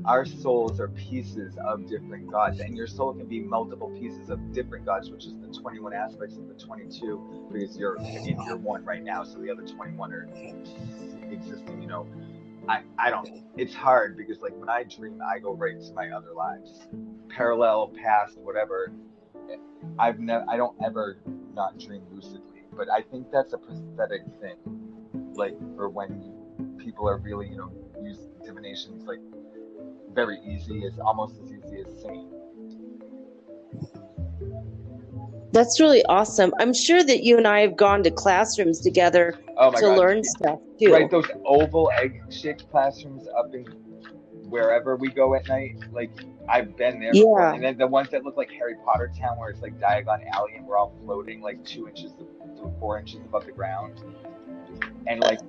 our souls are pieces of different gods, and your soul can be multiple pieces of different gods, which is the 21 aspects of the 22, because you're in your one right now, so the other 21 are existing. I don't, it's hard, because like when I dream, I go right to my other lives, parallel, past, whatever. I don't ever not dream lucidly, but I think that's a pathetic thing, like for when people are really, use divinations like very easy, is almost as easy as singing. That's really awesome. I'm sure that you and I have gone to classrooms together to learn stuff too. Right, those oval egg-shaped classrooms up in wherever we go at night. Like, I've been there before. And then the ones that look like Harry Potter Town, where it's like Diagon Alley, and we're all floating like 2 inches to 4 inches above the ground. And like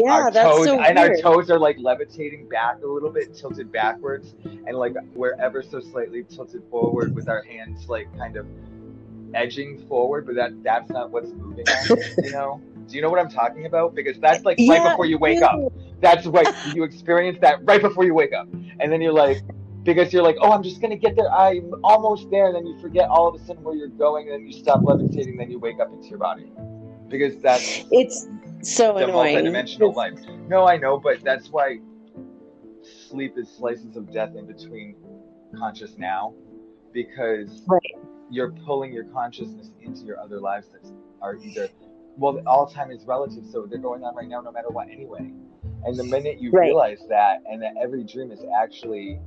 our toes, our toes are like levitating back a little bit, tilted backwards, and like we're ever so slightly tilted forward with our hands like kind of edging forward, but that's not what's moving us, Do you know what I'm talking about? Because that's like right before you wake up. That's right. You experience that right before you wake up, and then you're like, because you're like, oh, I'm just gonna get there. I'm almost there. And then you forget all of a sudden where you're going, and then you stop levitating. Then you wake up into your body, because it's so the annoying. Multidimensional life. No, I know, but that's why sleep is slices of death in between conscious now, because you're pulling your consciousness into your other lives that are either, well, all time is relative, so they're going on right now no matter what anyway. And the minute you realize that, and that every dream is actually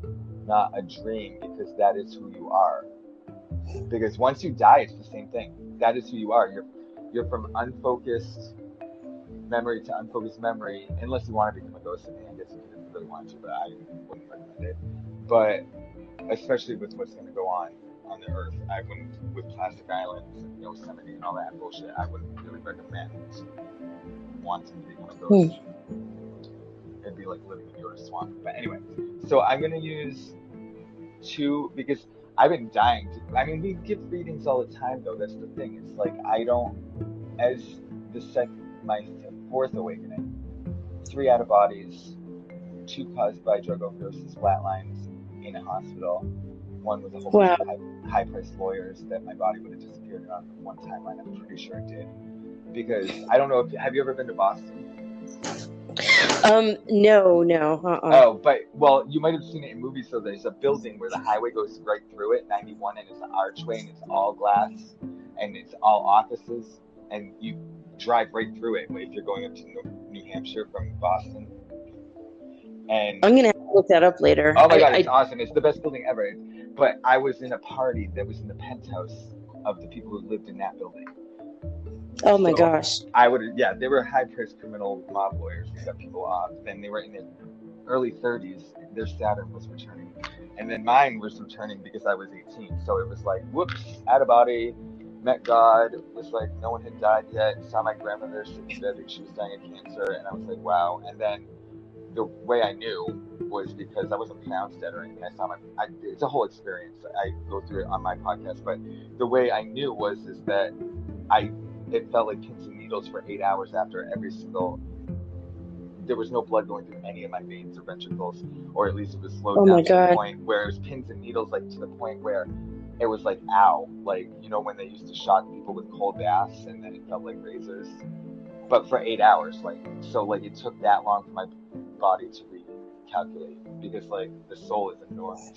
not a dream, because that is who you are. Because once you die, it's the same thing. That is who you are. You're from unfocused memory to unfocused memory, unless you want to become a ghost. I guess if you really want to, but I wouldn't recommend it. But especially with what's going to go on the Earth, I wouldn't, with Plastic Islands and Yosemite and all that bullshit, I wouldn't really recommend wanting to become a ghost. It'd be like living in your swamp. But anyway, so I'm going to use 2, because I've been dying to, I mean, we give readings all the time, though. That's the thing. It's like, I don't, as my 4th awakening, 3 out of bodies, 2 caused by drug overdoses, flatlines in a hospital. 1 with a whole bunch of high-priced lawyers that my body would have disappeared on one timeline. I'm pretty sure it did. Because I don't know, have you ever been to Boston? No. Oh, but, well, you might have seen it in movies. So there's a building where the highway goes right through it, 91, and it's an archway, and it's all glass, and it's all offices, and you drive right through it if you're going up to New Hampshire from Boston. And I'm gonna have to look that up later. Oh my God, it's awesome. It's the best building ever. But I was in a party that was in the penthouse of the people who lived in that building. Oh my gosh. They were high-priced criminal mob lawyers who got people off. Then they were in their early 30s. Their Saturn was returning. And then mine was returning because I was 18. So it was like, whoops, out of body, met God. It was like no one had died yet. Saw my grandmother sitting in bed, she was dying of cancer. And I was like, wow. And then the way I knew was because I wasn't pronounced dead or anything. I saw it's a whole experience. I go through it on my podcast, but the way I knew is that it felt like pins and needles for 8 hours after every single. There was no blood going through any of my veins or ventricles, or at least it was slowed down to the point where it was pins and needles, like to the point where it was like, ow, like, when they used to shock people with cold baths and then it felt like razors, but for 8 hours, like, so like it took that long for my body to calculate, because like the soul is enormous.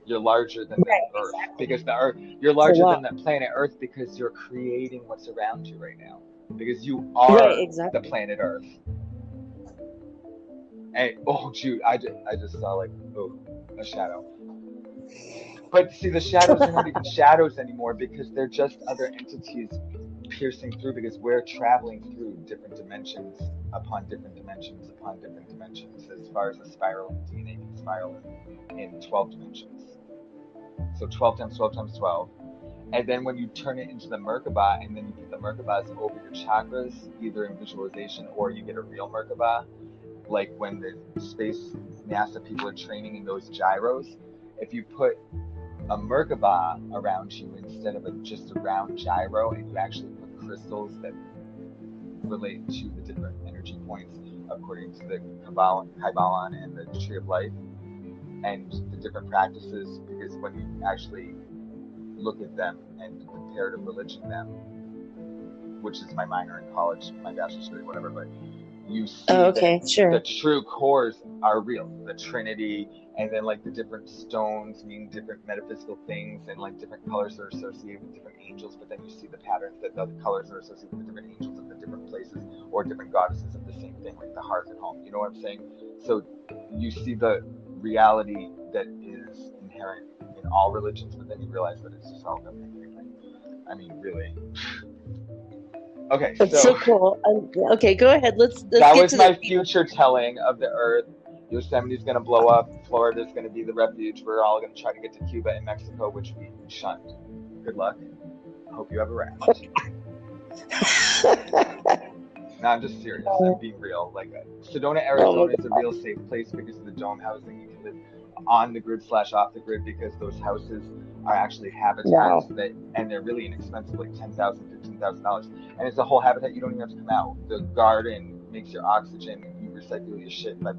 You're larger than the Earth, exactly. because the Earth. You're larger than the planet Earth because you're creating what's around you right now. Because you are the planet Earth. And oh, Jude, I just saw like a shadow. But see, the shadows are not even shadows anymore, because they're just other entities piercing through, because we're traveling through different dimensions upon different dimensions upon different dimensions, as far as a spiral in DNA can spiral in 12 dimensions. So 12 times 12 times 12. And then when you turn it into the Merkaba, and then you put the Merkabas over your chakras, either in visualization or you get a real Merkaba, like when the space NASA people are training in those gyros, if you put a Merkaba around you instead of just a round gyro, and you actually put crystals that relate to the different energy points according to the Kabbalah and the Tree of Life, and the different practices, because when you actually look at them and comparative religion them, which is my minor in college, my bachelor's degree, whatever, but you see the true cores are real. The Trinity, and then like the different stones mean different metaphysical things, and like different colors are associated with different angels, but then you see the patterns that the colors are associated with the different angels of the different places, or different goddesses of the same thing, like the hearth and home. You know what I'm saying? So you see the reality that is inherent in all religions, but then you realize that it's just all everything. I mean, really. Okay, that's so cool. Okay, go ahead. Let's that was my future telling of the Earth. Yosemite's going to blow up. Florida's going to be the refuge. We're all going to try to get to Cuba and Mexico, which we shunned. Good luck. Hope you have a raft. No, I'm just serious. I'm being real. Like, Sedona, Arizona is a real safe place because of the dome housing. You can live on the grid / off the grid, because those houses are actually habitats and they're really inexpensive, like $10,000, $15,000, and it's a whole habitat. You don't even have to come out. The garden makes your oxygen. You recycle your shit by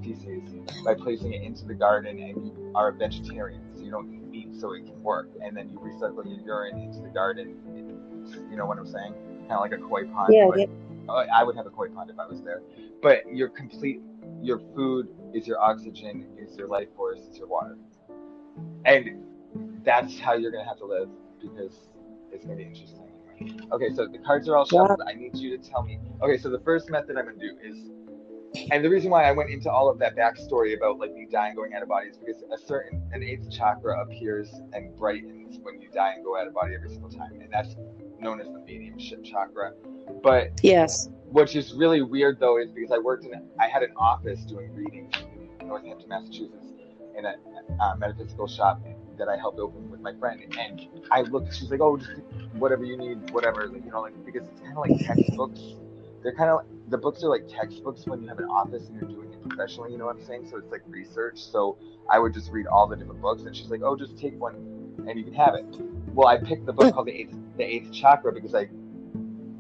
feces, by placing it into the garden, and you are a vegetarian, so you don't eat meat, so it can work. And then you recycle your urine into the garden. You know what I'm saying? Kind of like a koi pond. I would have a koi pond if I was there. But your food is your oxygen, is your life force, is your water. And that's how you're going to have to live, because it's going to be interesting. Okay, so the cards are all shuffled. I need you to tell me. Okay, so the first method I'm going to do is, and the reason why I went into all of that backstory about like you die and going out of body is because an eighth chakra appears and brightens when you die and go out of body every single time, and that's known as the mediumship chakra. But which is really weird though, is because I had an office doing readings in Northampton, Massachusetts, in a metaphysical shop that I helped open with my friend, and I looked. She's like, "Oh, whatever you need, whatever." Like, you know, like, because it's kind of like textbooks. They're kind of the books are like textbooks when you have an office and you're doing it professionally. You know what I'm saying? So it's like research. So I would just read all the different books, and she's like, "Oh, just take one, and you can have it." Well, I picked the book called the Eighth Chakra because I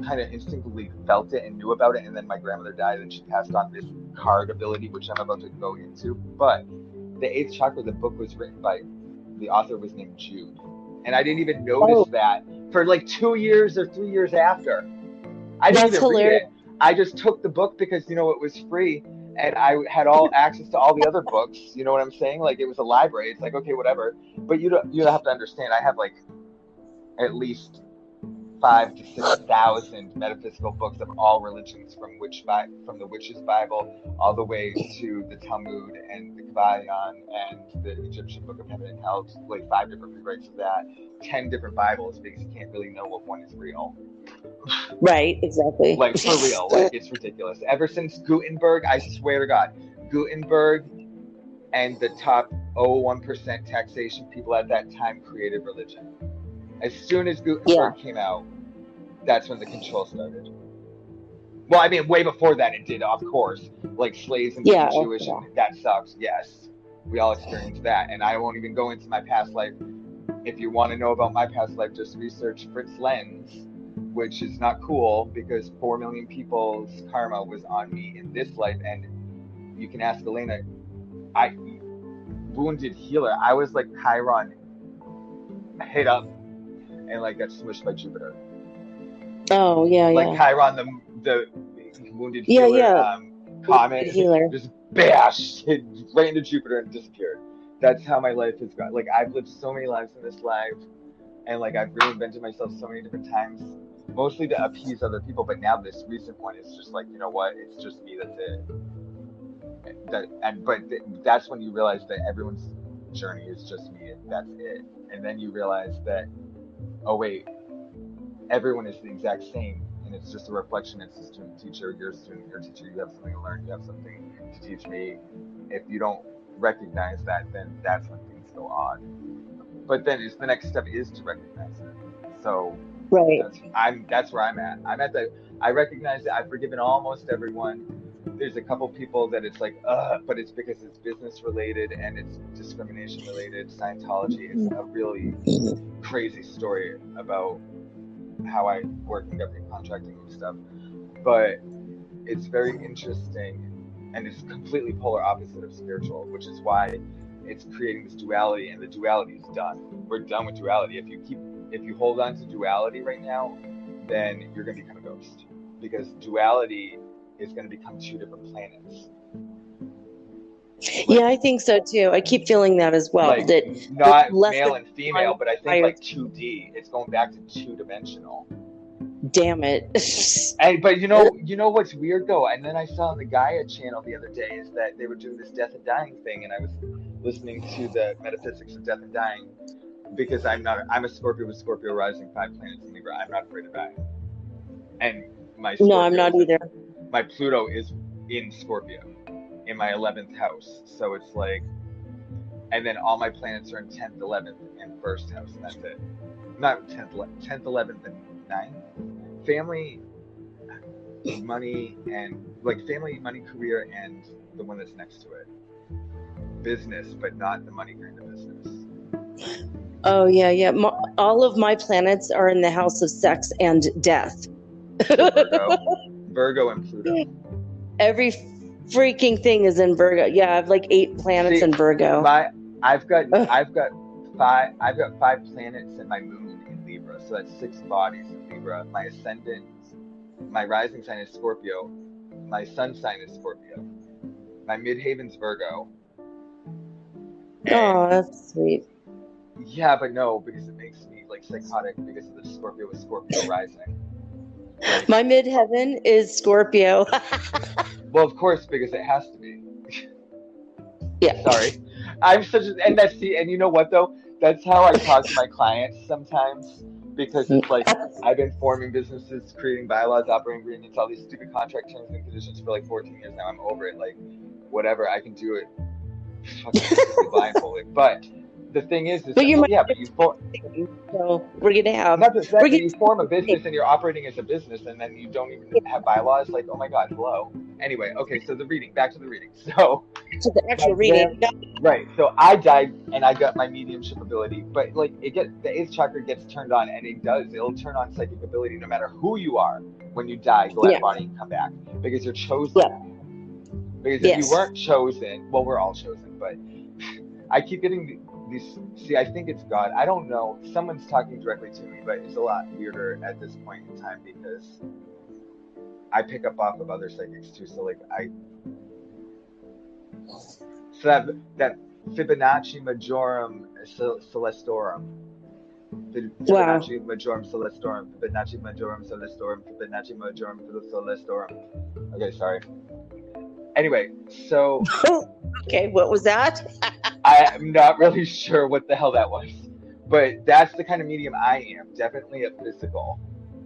kind of instinctively felt it and knew about it, and then my grandmother died, and she passed on this card ability, which I'm about to go into. But the Eighth Chakra, the book was written by, the author was named Jude, and I didn't even notice that for like 2 years or 3 years after. I didn't even read it. I just took the book because, you know, it was free, and I had all access to all the other books. You know what I'm saying? Like, it was a library. It's like, okay, whatever. But you have to understand, I have like at least 5,000 to 6,000 metaphysical books of all religions, from the Witch's Bible all the way to the Talmud and the Kabbalah and the Egyptian Book of Heaven and Hell, like 5 different rewrites of that, 10 different Bibles, because you can't really know what one is real. Right, exactly. Like, for real, like, it's ridiculous. Ever since Gutenberg, I swear to God, Gutenberg and the top 0.1% taxation people at that time created religion. As soon as Gutenberg came out, that's when the control started. Well, I mean, way before that it did, of course. Like, slaves and being Jewish, and that sucks. Yes, we all experienced that. And I won't even go into my past life. If you want to know about my past life, just research Fritz Lenz, which is not cool, because 4 million people's karma was on me in this life. And you can ask Elena, wounded healer. I was like Chiron hit up and like got smushed by Jupiter. Oh yeah, like Chiron, the wounded healer, comet healer. just bash hit right into Jupiter and disappeared. That's how my life has gone. Like, I've lived so many lives in this life, and like I've reinvented myself so many different times, mostly to appease other people. But now this recent one is just like, you know what? It's just me. That's it. That's when you realize that everyone's journey is just me, and that's it. And then you realize that, oh wait, everyone is the exact same, and it's just a reflection. It's a student teacher, your student, your teacher. You have something to learn. You have something to teach me. If you don't recognize that, then that's when things go odd. But then the next step is to recognize it. So Right. that's where I'm at. I recognize it. I've forgiven almost everyone. There's a couple people that it's like, but it's because it's business related and it's discrimination related. Scientology is a really crazy story about how I work in government contracting and stuff. But it's very interesting, and it's completely polar opposite of spiritual, which is why it's creating this duality, and the duality is done. We're done with duality. If you hold on to duality right now, then you're going to become a ghost, because duality is going to become two different planets. Yeah, I think so too. I keep feeling that as well. Like, that not male and female, but I think like 2D. It's going back to two-dimensional. Damn it. But you know what's weird though? And then I saw on the Gaia channel the other day is that they were doing this death and dying thing, and I was listening to the metaphysics of death and dying, because I'm a Scorpio with Scorpio rising, 5 planets in Libra. I'm not afraid of dying. And my Scorpio, no, I'm not either. My Pluto is in Scorpio, in my 11th house. So it's like, and then all my planets are in 10th, 11th, and 1st house, and that's it. Not 10th, 11th, and 9th. Family, money, and like family, money, career, and the one that's next to it. Business, but not the money kind of business. Oh, yeah. All of my planets are in the house of sex and death. Virgo and Pluto. Every freaking thing is in Virgo. Yeah, I have like 8 planets in Virgo. I've got 5 planets and my moon in Libra, so that's 6 bodies in Libra. My ascendant, my rising sign is Scorpio. My sun sign is Scorpio. My midhaven's Virgo. Oh, that's sweet. Yeah, but no, because it makes me like psychotic because of the Scorpio with Scorpio rising. Like, my midheaven is Scorpio. Well, of course, because it has to be. Yeah. Sorry. And you know what though? That's how I talk to my clients sometimes, because it's like, I've been forming businesses, creating bylaws, operating agreements, all these stupid contract terms and conditions for like 14 years now. I'm over it. Like, whatever, I can do it fucking blindfolded. But the thing is so we're gonna have. You form a business and you're operating as a business, and then you don't even have bylaws. Like, oh my god, hello. Anyway, okay, so back to the reading. So to the actual reading, right? So I died and I got my mediumship ability, but like the 8th chakra gets turned on, and it'll turn on psychic ability no matter who you are. When you die, go out of body and come back, because you're chosen. Because if you weren't chosen, well, we're all chosen, but I keep getting these. See, I think it's God. I don't know. Someone's talking directly to me, but it's a lot weirder at this point in time because I pick up off of other psychics too. So like that Fibonacci majorum celestium. Fibonacci majorum celestium. Fibonacci majorum celestium. Fibonacci majorum celestium. Okay, sorry. Anyway, so okay, what was that? I'm not really sure what the hell that was, but that's the kind of medium I am. Definitely a physical.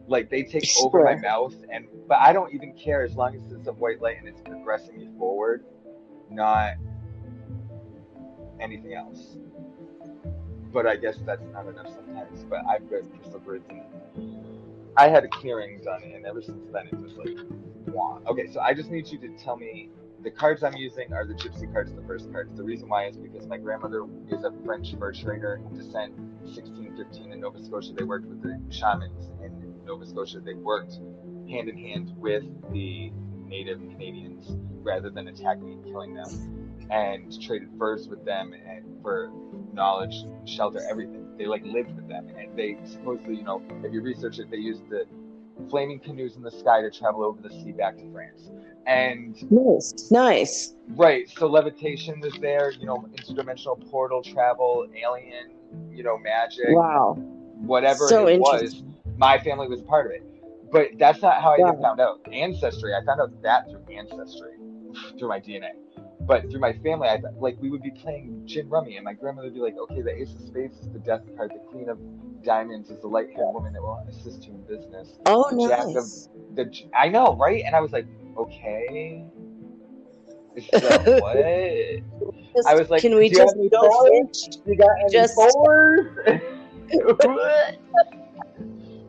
Like, they take over my mouth, but I don't even care as long as it's a white light and it's progressing me forward, not anything else. But I guess that's not enough sometimes. But I've got crystal grids, and I had a clearing done, and ever since then it's just like, wow. Okay, so I just need you to tell me. The cards I'm using are the Gypsy cards, the first cards. The reason why is because my grandmother is a French fur trader, descent 1615 in Nova Scotia. They worked with the shamans in Nova Scotia. They worked hand in hand with the native Canadians rather than attacking and killing them, and traded furs with them and for knowledge, shelter, everything. They like lived with them, and they supposedly, if you research it, they used the flaming canoes in the sky to travel over the sea back to France. And nice. Right. So levitation was there, interdimensional portal travel, alien, magic. Wow. Whatever So it was, my family was part of it. But that's not how I even found out. Ancestry, I found out that through ancestry, through my DNA. But through my family, we would be playing gin rummy, and my grandmother would be like, okay, the ace of spades is the death card, the queen of diamonds is the light-haired woman that will assist you in business. Oh, the nice. I know, right? And I was like, okay. So what? I was like, can we do you have any fours? You got any fours?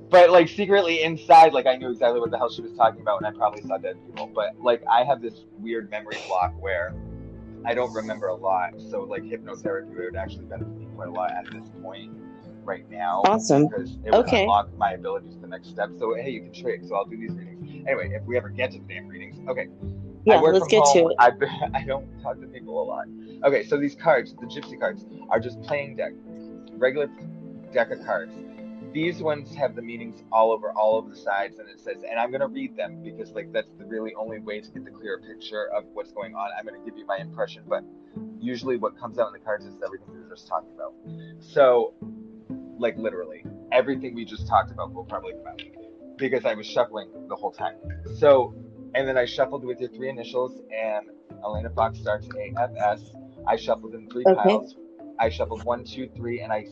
But like secretly inside, like I knew exactly what the hell she was talking about, and I probably saw dead people. But like I have this weird memory block where I don't remember a lot. So like hypnotherapy would actually benefit me quite a lot at this point right now. Awesome. Because it would unlock my abilities to the next step. So hey, you can trade. So I'll do these readings. Anyway, if we ever get to the damn readings, okay. Yeah, I work let's from get home. to it. I don't talk to people a lot. Okay, so these cards, the Gypsy cards, are just playing deck, regular deck of cards. These ones have the meanings all over the sides, and it says, and I'm going to read them because like that's the really only way to get the clearer picture of what's going on. I'm going to give you my impression, but usually what comes out in the cards is everything we were just talking about. So, like literally, everything we just talked about will probably come out because I was shuffling the whole time. So, and then I shuffled with your 3 initials, and Elena Fox starts AFS. I shuffled in 3 piles. I shuffled 1, 2, 3, and I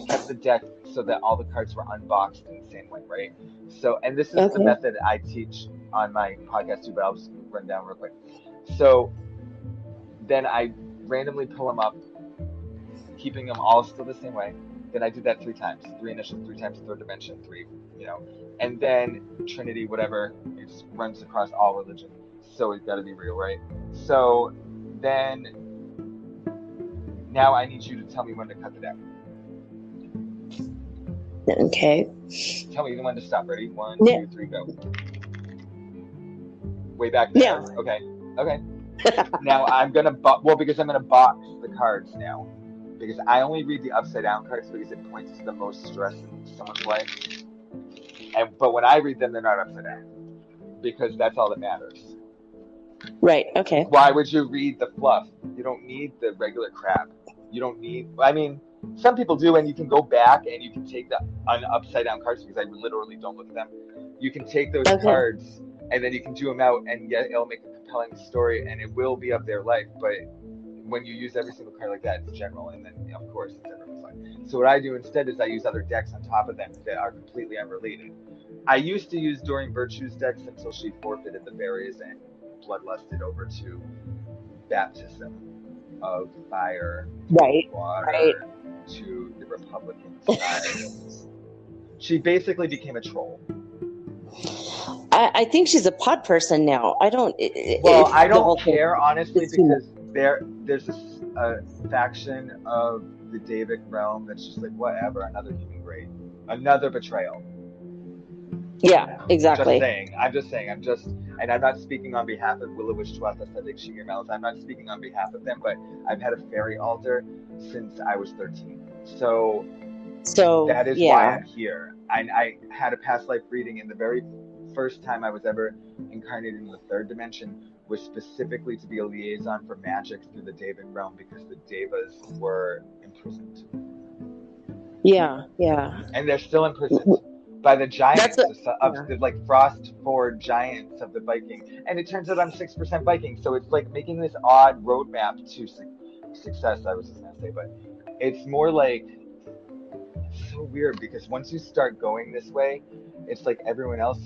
kept the deck so that all the cards were unboxed in the same way, right? So, and this is the method I teach on my podcast too, but I'll just run down real quick. So then I randomly pull them up, keeping them all still the same way. Then I did that 3 times, 3 initials, 3 times third dimension, 3, and then Trinity, whatever, it just runs across all religion. So it's got to be real, right? So then now I need you to tell me when to cut the deck. Okay. Tell me when to stop. Ready? 1, 2, 3, go. Way back there. Yeah. Okay. Now I'm gonna because I'm gonna box the cards now, because I only read the upside down cards because it points to the most stress in someone's life. But when I read them, they're not upside down because that's all that matters. Right. Okay. Why would you read the fluff? You don't need the regular crap. You don't need. I mean, some people do, and you can go back and you can take the upside down cards because I literally don't look at them. You can take those cards and then you can do them out, and yet it'll make a compelling story, and it will be of their life. But when you use every single card like that, it's general, and then of course it's everyone's life. So what I do instead is I use other decks on top of them that are completely unrelated. I used to use Doreen Virtue's decks until she forfeited the berries and bloodlusted over to baptism of fire, water, to the Republican side. She basically became a troll. I think she's a pod person now. I don't. I don't care honestly because there's a faction of the Davic realm that's just like whatever, another human grade, another betrayal. Yeah, exactly. I'm just saying, and I'm not speaking on behalf of Willowish Tuatha Sadik Shimir Mouth. I'm not speaking on behalf of them, but I've had a fairy altar since I was 13. So that is why I'm here. I had a past life reading, and the very first time I was ever incarnated in the third dimension was specifically to be a liaison for magic through the Davic realm because the Devas were imprisoned. Yeah. And they're still imprisoned by the giants the like frost forward giants of the Viking. And it turns out I'm 6% Viking, so it's like making this odd roadmap to success, I was just gonna say, but it's more like so weird because once you start going this way, it's like everyone else,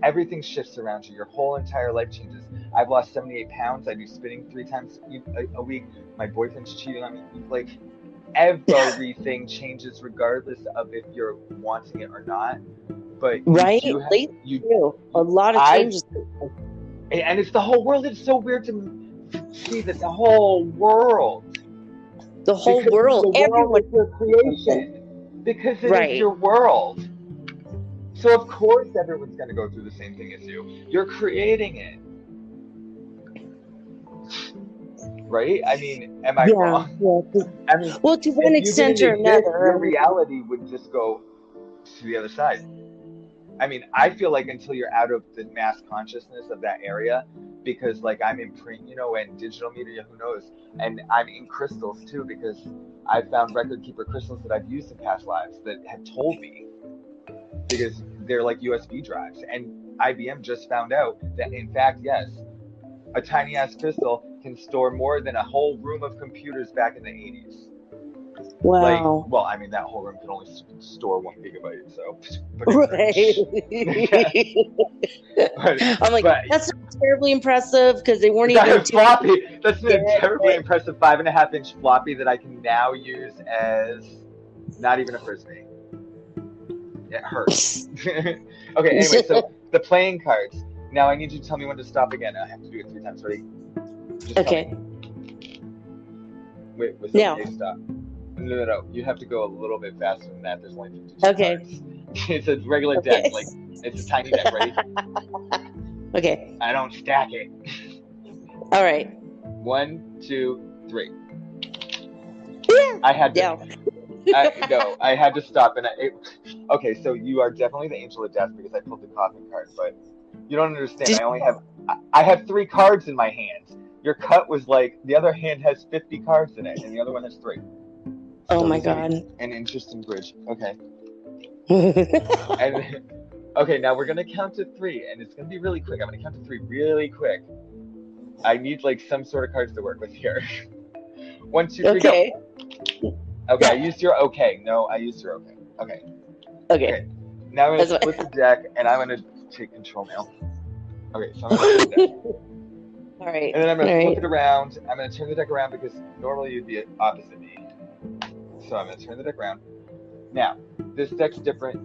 everything shifts around you. Your whole entire life changes. I've lost 78 pounds. I do spinning 3 times a week. My boyfriend's cheating on me. Like everything changes regardless of if you're wanting it or not. But a lot of changes. And it's the whole world. It's so weird to see that the whole world. Everyone is your creation because it is your world. So of course everyone's going to go through the same thing as you. You're creating it. Right? I mean, am I wrong? Yeah. I mean, well, to one extent or another. Your reality would just go to the other side. I mean, I feel like until you're out of the mass consciousness of that area, because like I'm in print, and digital media, who knows? And I'm in crystals too, because I've found record keeper crystals that I've used in past lives that have told me, because they're like USB drives. And IBM just found out that, in fact, yes, a tiny ass crystal can store more than a whole room of computers back in the 80s. Wow. I mean, that whole room can only store 1 gigabyte, so. Right. I'm like, that's not terribly impressive, because they weren't even floppy. That's a terribly impressive 5.5-inch floppy that I can now use as not even a frisbee. It hurts. Okay, anyway, so the playing cards. Now I need you to tell me when to stop again. I have to do it 3 times. Ready? Okay. Wait, now. Stop. No. You have to go a little bit faster than that. There's only 52 cards. It's a regular deck. Like, it's a tiny deck. Ready? Okay. I don't stack it. All right. 1, 2, 3. Yeah. I had to. I had to stop. Okay, so you are definitely the angel of death because I pulled the coffin card, but you don't understand. I have 3 cards in my hands. Your cut was like, the other hand has 50 cards in it, and the other one has 3. Oh my God. An interesting bridge. Okay. Okay, now we're going to count to 3, and it's going to be really quick. I'm going to count to 3 really quick. I need like some sort of cards to work with here. 1, 2, 3, okay. Go. Okay, I used your okay. No, I used your okay. Okay. Now I'm going to split the deck, and I'm going to take control now. Okay, so I'm going to split the deck. All right. And then I'm going to flip it around. I'm going to turn the deck around because normally you'd be opposite me. So I'm going to turn the deck around. Now, this deck's different.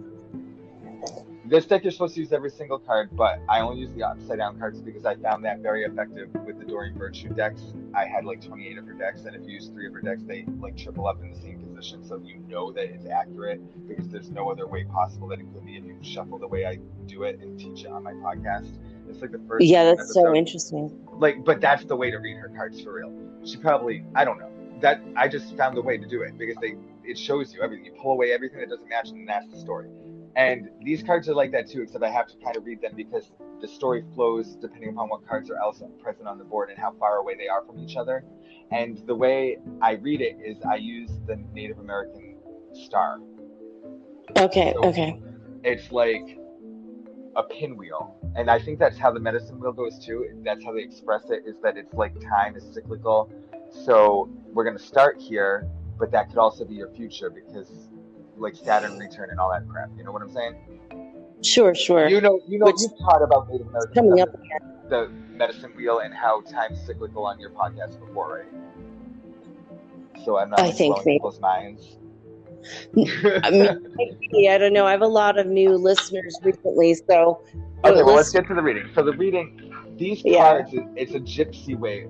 This deck you're supposed to use every single card, but I only use the upside down cards because I found that very effective with the Doreen Virtue decks. I had like 28 of her decks, and if you use 3 of her decks, they like triple up in the same position, so you know that it's accurate because there's no other way possible that it could be if you shuffle the way I do it and teach it on my podcast. It's like the first that's episode. So interesting. Like, but that's the way to read her cards for real. She probably, I don't know. That I just found the way to do it because it shows you everything. You pull away everything that doesn't match, and that's the story. And these cards are like that too, except I have to kind of read them because the story flows depending upon what cards are else present on the board and how far away they are from each other. And the way I read it is I use the Native American star. Okay, so It's like a pinwheel. And I think that's how the medicine wheel goes too. That's how they express it, is that it's like time is cyclical. So we're going to start here, but that could also be your future because like Saturn return and all that crap. You know what I'm saying? Sure. You've taught about Native American coming up the medicine wheel and how time's cyclical on your podcast before, right? So I'm not blowing people's minds. I don't know. I have a lot of new listeners recently, so. Okay, well, let's get to the reading. So the reading, these cards, it's a gypsy way.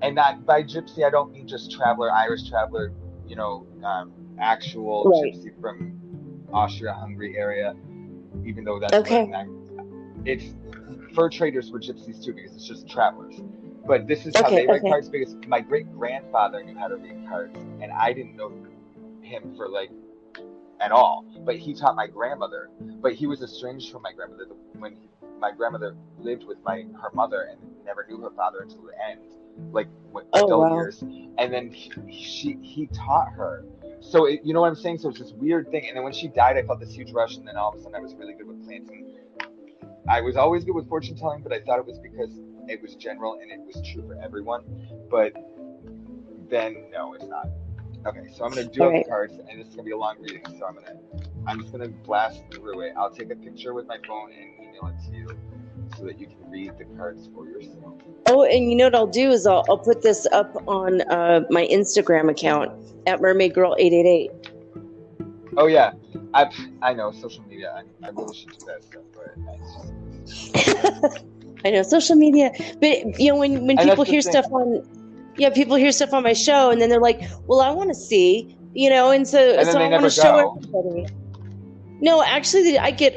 And not by gypsy, I don't mean just traveler, Irish traveler, actual gypsy from Austria-Hungary area, even though that's it's fur traders were gypsies too because it's just travelers. But this is how they write cards because my great-grandfather knew how to read cards, and I didn't know him for like at all. But he taught my grandmother. But he was estranged from my grandmother when my grandmother lived with her mother and never knew her father until the end, like adult years. And then he taught her. So you know what I'm saying? So it's this weird thing. And then when she died, I felt this huge rush. And then all of a sudden, I was really good with planting. I was always good with fortune telling, but I thought it was because it was general and it was true for everyone. But then no, it's not. Okay, so I'm gonna do up the cards, and this is gonna be a long reading. So I'm just gonna blast through it. I'll take a picture with my phone and email it to you so that you can read the cards for yourself. Oh, and you know what I'll do is I'll put this up on my Instagram account at mermaidgirl888. Oh yeah, I know social media. I really should do that stuff, but I know social media, but when people hear stuff on. Yeah, people hear stuff on my show, and then they're like, "Well, I want to see," and so I want to show everybody. No, actually, I get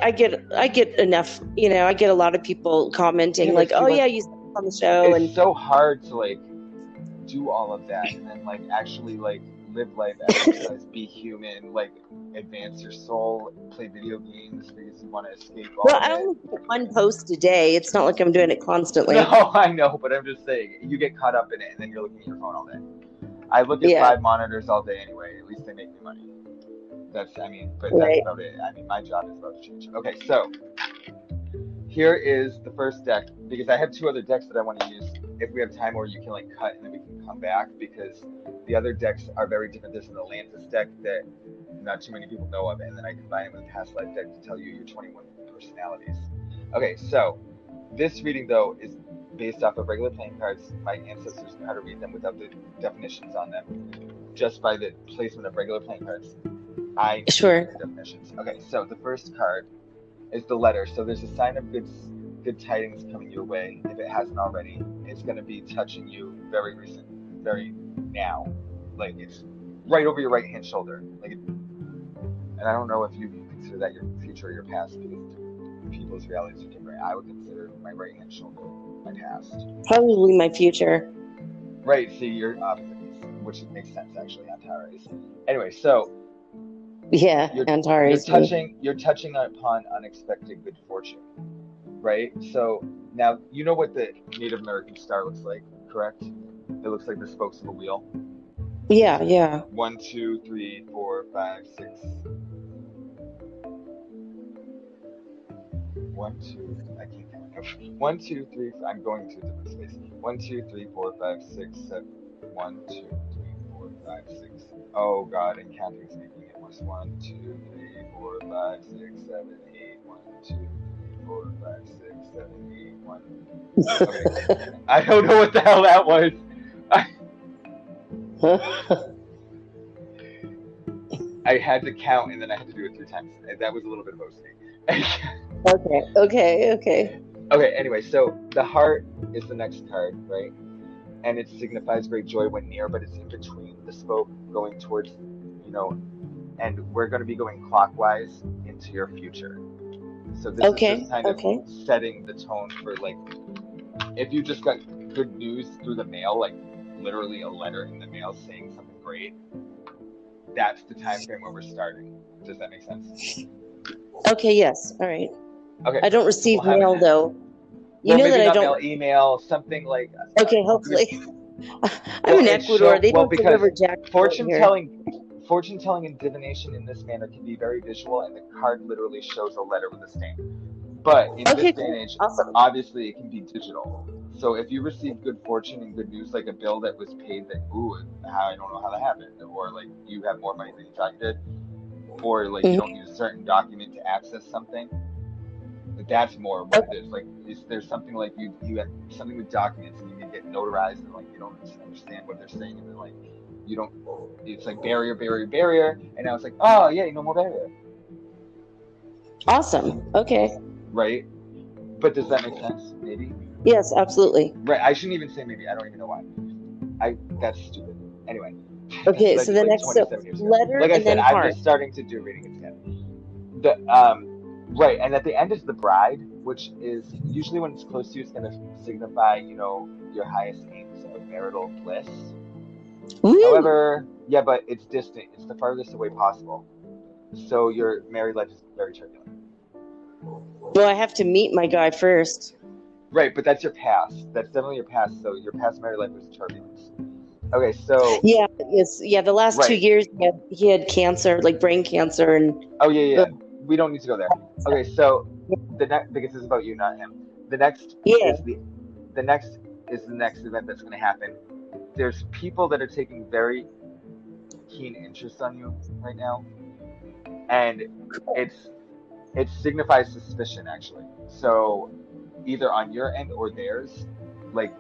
enough. I get a lot of people commenting like, "Oh yeah, you said this on the show." It's so hard to like do all of that and then like actually like live life, exercise, be human, like advance your soul, play video games because you want to escape all Well, of I it. only put one post a day. It's not like I'm doing it constantly. No, I know, but I'm just saying, you get caught up in it and then you're looking at your phone all day. I look at 5 monitors all day anyway. At least they make me money. That's about it. I mean, my job is about to change. Okay, so here is the first deck, because I have 2 other decks that I want to use if we have time, or you can like cut and then we can come back, because the other decks are very different. There's an Atlantis deck that not too many people know of, and then I combine it with a past life deck to tell you your 21 personalities. Okay, so this reading, though, is based off of regular playing cards. My ancestors know how to read them without the definitions on them, just by the placement of regular playing cards. I know the definitions. Okay, so the first card is the letter. So there's a sign of good tidings coming your way. If it hasn't already, it's going to be touching you very now. Like, it's right over your right hand shoulder. And I don't know if you consider that your future or your past, because people's realities are different. I would consider my right hand shoulder my past. Probably my future. Right. See, you're opposites, which makes sense actually. Antares. Anyway, so. Yeah, Antares. You're touching upon unexpected good fortune, right? So now you know what the Native American star looks like, correct? It looks like the spokes of a wheel. Yeah. 1, 2, 3, 4, 5, 6. 1, 2. I can't count. 1, 2, 3. I'm going to a different space. 1, 2, 3, 4, 5, 6, 7. 1, 2, 3, 4, 5, 6. Oh God, and counting's making it worse. 1, 2, 3, 4, 5, 6, 7, 8. 1, 2, 3, 4, 5, 6, 7, 8. 1. Okay. I don't know what the hell that was. I had to count and then I had to do it 3 times. That was a little bit of OCD. Okay. Okay, anyway, so the heart is the next card, right? And it signifies great joy when near, but it's in between the spoke going towards, and we're going to be going clockwise into your future. So this is just kind of setting the tone for, like, if you just got good news through the mail, like literally a letter in the mail saying something great, that's the time frame where we're starting. Does that make sense? Okay, yes. All right. Okay. I don't receive mail, though. You know that I don't. Mail, email, something like. Okay, hopefully. I'm in Ecuador. They don't deliver jack. Fortune telling and divination in this manner can be very visual, and the card literally shows a letter with a stamp. But in this day and age, obviously it can be digital. So if you receive good fortune and good news, like a bill that was paid that, I don't know how that happened, or like you have more money than you thought you did, or like you don't need a certain document to access something. That's more what it is. Like, is there something like you have something with documents and you can get notarized and like you don't understand what they're saying, and then like you don't. It's like barrier, and now it's like, oh yeah, no more barrier. Awesome. Okay. Right. But does that make sense? Maybe. Yes, absolutely. Right. I shouldn't even say maybe. I don't even know why. That's stupid. Anyway. Okay. So the next letter, like I said, I'm just starting to do readings again. Right, and at the end is the bride, which is usually when it's close to you, it's going to signify, your highest aims of marital bliss. Ooh. However, but it's distant. It's the farthest away possible. So your married life is very turbulent. Well, I have to meet my guy first. Right, but that's your past. That's definitely your past. So your past married life was turbulence. Okay, so the last 2 years he had cancer, like brain cancer, and we don't need to go there. Okay, so the next, because this is about you, not him. The next is the next event that's going to happen. There's people that are taking very keen interest on you right now, and it signifies suspicion actually. So either on your end or theirs, like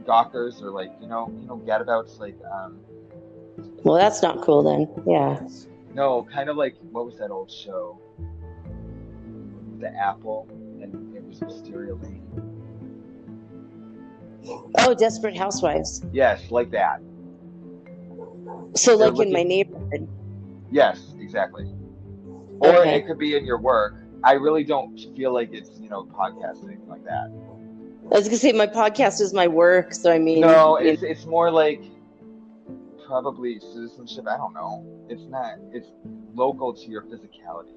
gawkers or like gadabouts, like Well, that's not cool then. Yeah. No, kind of like, what was that old show? The Apple, and it was Wisteria Lane. Oh, Desperate Housewives. Yes, like that. So like in my neighborhood. Yes, exactly. Or it could be in your work. I really don't feel like it's, podcast or anything like that. I was going to say my podcast is my work, so I mean... No, it's more like probably citizenship. I don't know. It's not. It's local to your physicality.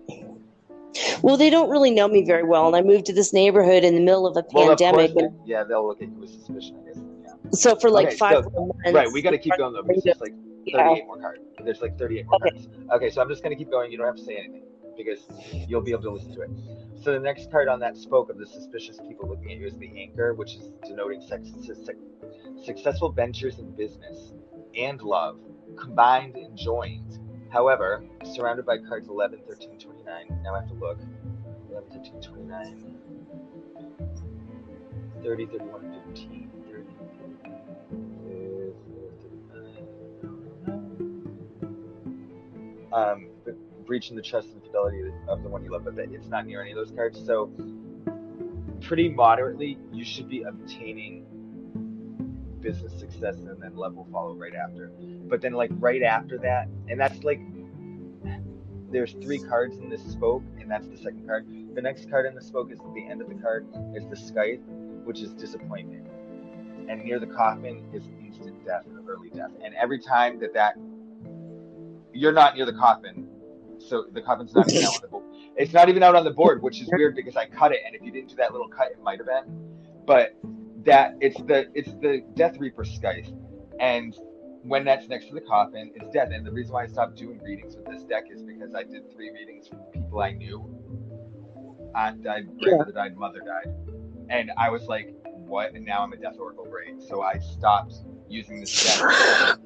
Well, they don't really know me very well, and I moved to this neighborhood in the middle of a pandemic. Of course, they'll look at you with suspicion, I guess. Yeah. So for like 5 months. Right, we got to keep going though, because there's like 38 more cards. There's like 38 more cards. Okay, so I'm just going to keep going. You don't have to say anything, because you'll be able to listen to it. So the next card on that spoke of the suspicious people looking at you is the anchor, which is denoting successful ventures in business and love, combined and joined. However, surrounded by cards 11, 13, 29. Now I have to look. 11, 13, 29, 30, 31, 15, 30, 39. Breaching the trust and fidelity of the one you love, but it's not near any of those cards. So pretty moderately, you should be obtaining business success, and then love will follow right after. But then like right after that, and that's like, there's 3 cards in this spoke, and that's the second card. The next card in the spoke is at the end of the card is the scythe, which is disappointment. And near the coffin is instant death or early death. And every time that you're not near the coffin, so the coffin's not even out on the board. It's not even out on the board, which is weird because I cut it, and if you didn't do that little cut, it might have been. But it's the Death Reaper scythe, and when that's next to the coffin, it's death. And the reason why I stopped doing readings with this deck is because I did 3 readings from people I knew. Aunt died, grandmother died, mother died, and I was like, what? And now I'm a Death Oracle brain, so I stopped using this deck.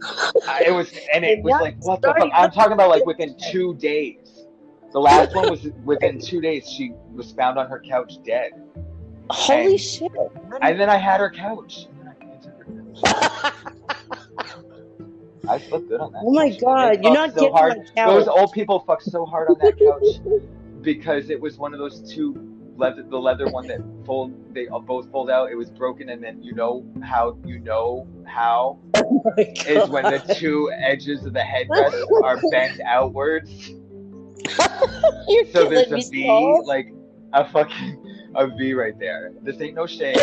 It was like, what the fuck? I'm talking about like within 2 days. The last one was within 2 days. She was found on her couch dead. Holy shit! And then I had her couch. I slept good on that. Oh my god, you're not getting hard. My couch. Those old people fucked so hard on that couch because it was one of those 2 leather, the leather one that they both fold out. It was broken, and then you know how is when the 2 edges of the headrest are bent outwards. So there's a V, like a V right there. This ain't no shade.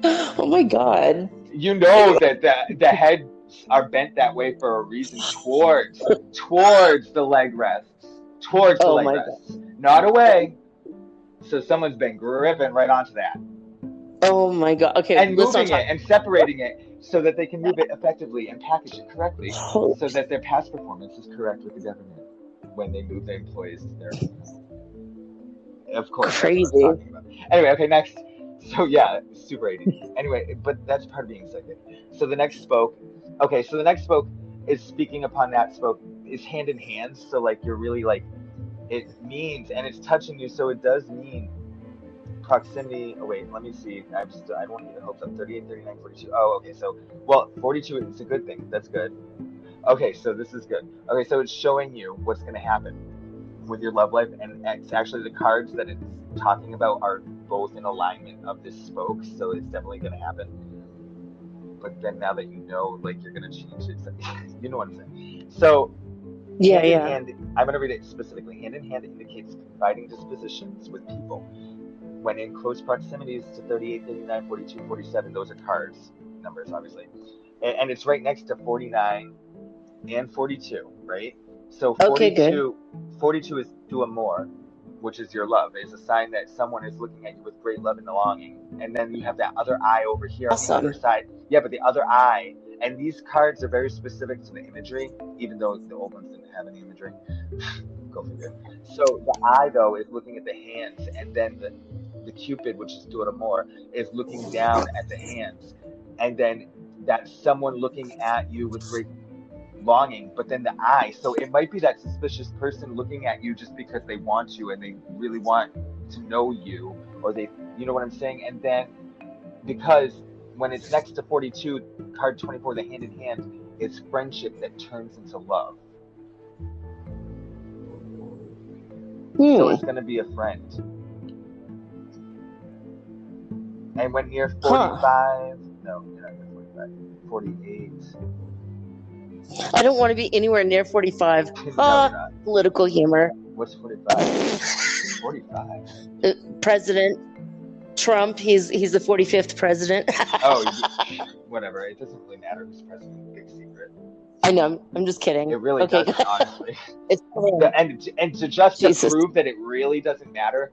Oh my god. You know that the heads are bent that way for a reason, towards the leg rests. Towards the leg rests. Not away. So someone's been gripping right onto that. Oh my god. Okay. And moving it and separating it so that they can move it effectively and package it correctly so that their past performance is correct with the government when they move their employees to their... Of course. Crazy. Anyway, okay, next. So yeah, super 80. Anyway, but that's part of being psychic. So the next spoke is speaking upon that spoke is hand in hand. So like you're really like, it means, and it's touching you, so it does mean proximity. Oh wait, let me see. I don't want to get your hopes up. 38, 39, 42. Oh, okay. So, well, 42 is a good thing. That's good. Okay, so this is good. Okay, so it's showing you what's going to happen with your love life, and it's actually the cards that it's talking about are both in alignment of this spoke, so it's definitely going to happen. But then now that you know, like, you're going to change it. You know what I'm saying? So, hand, I'm going to read it specifically. Hand in hand indicates confiding dispositions with people. When in close proximities to 38, 39, 42, 47, those are cards, numbers, obviously. And it's right next to 49 and 42, right? So 42 is to amor, which is your love. It's a sign that someone is looking at you with great love and longing. And then you have that other eye over here on the other side. Yeah, but the other eye, and these cards are very specific to the imagery, even though the old ones didn't have any imagery. Go figure. So the eye, though, is looking at the hands, and then the Cupid, which is to amor, is looking down at the hands. And then that's someone looking at you with great longing, but then the eye, so it might be that suspicious person looking at you just because they want you and they really want to know you, or they, you know what I'm saying? And then because when it's next to 42, card 24, the hand in hand, it's friendship that turns into love. So it's going to be a friend. And when you're 45, no, you're not near 45, 48. I don't want to be anywhere near 45. No, political humor. What's 45? 45? President Trump. He's the 45th president. Whatever. It doesn't really matter who's president. Big secret. I know. I'm just kidding. It really doesn't, honestly. It's and to just to prove that it really doesn't matter,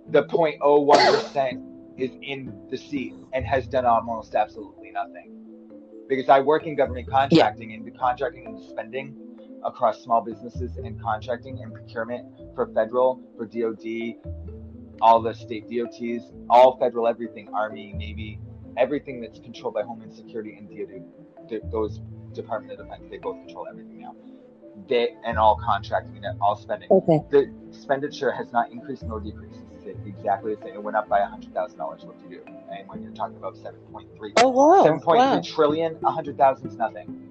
the 0.01% is in the seat and has done almost absolutely nothing. Because I work in government contracting, and the contracting and spending across small businesses and contracting and procurement for federal, for DOD, all the state DOTs, all federal, everything, Army, Navy, everything that's controlled by Homeland Security and DOD, those Department of Defense, they both control everything now. And all contracting and all spending. Okay. The expenditure has not increased nor decreased. It's exactly the same. It went up by $100,000. What do you do? And when you're talking about 7.3, 7.3 trillion, 100,000 is nothing.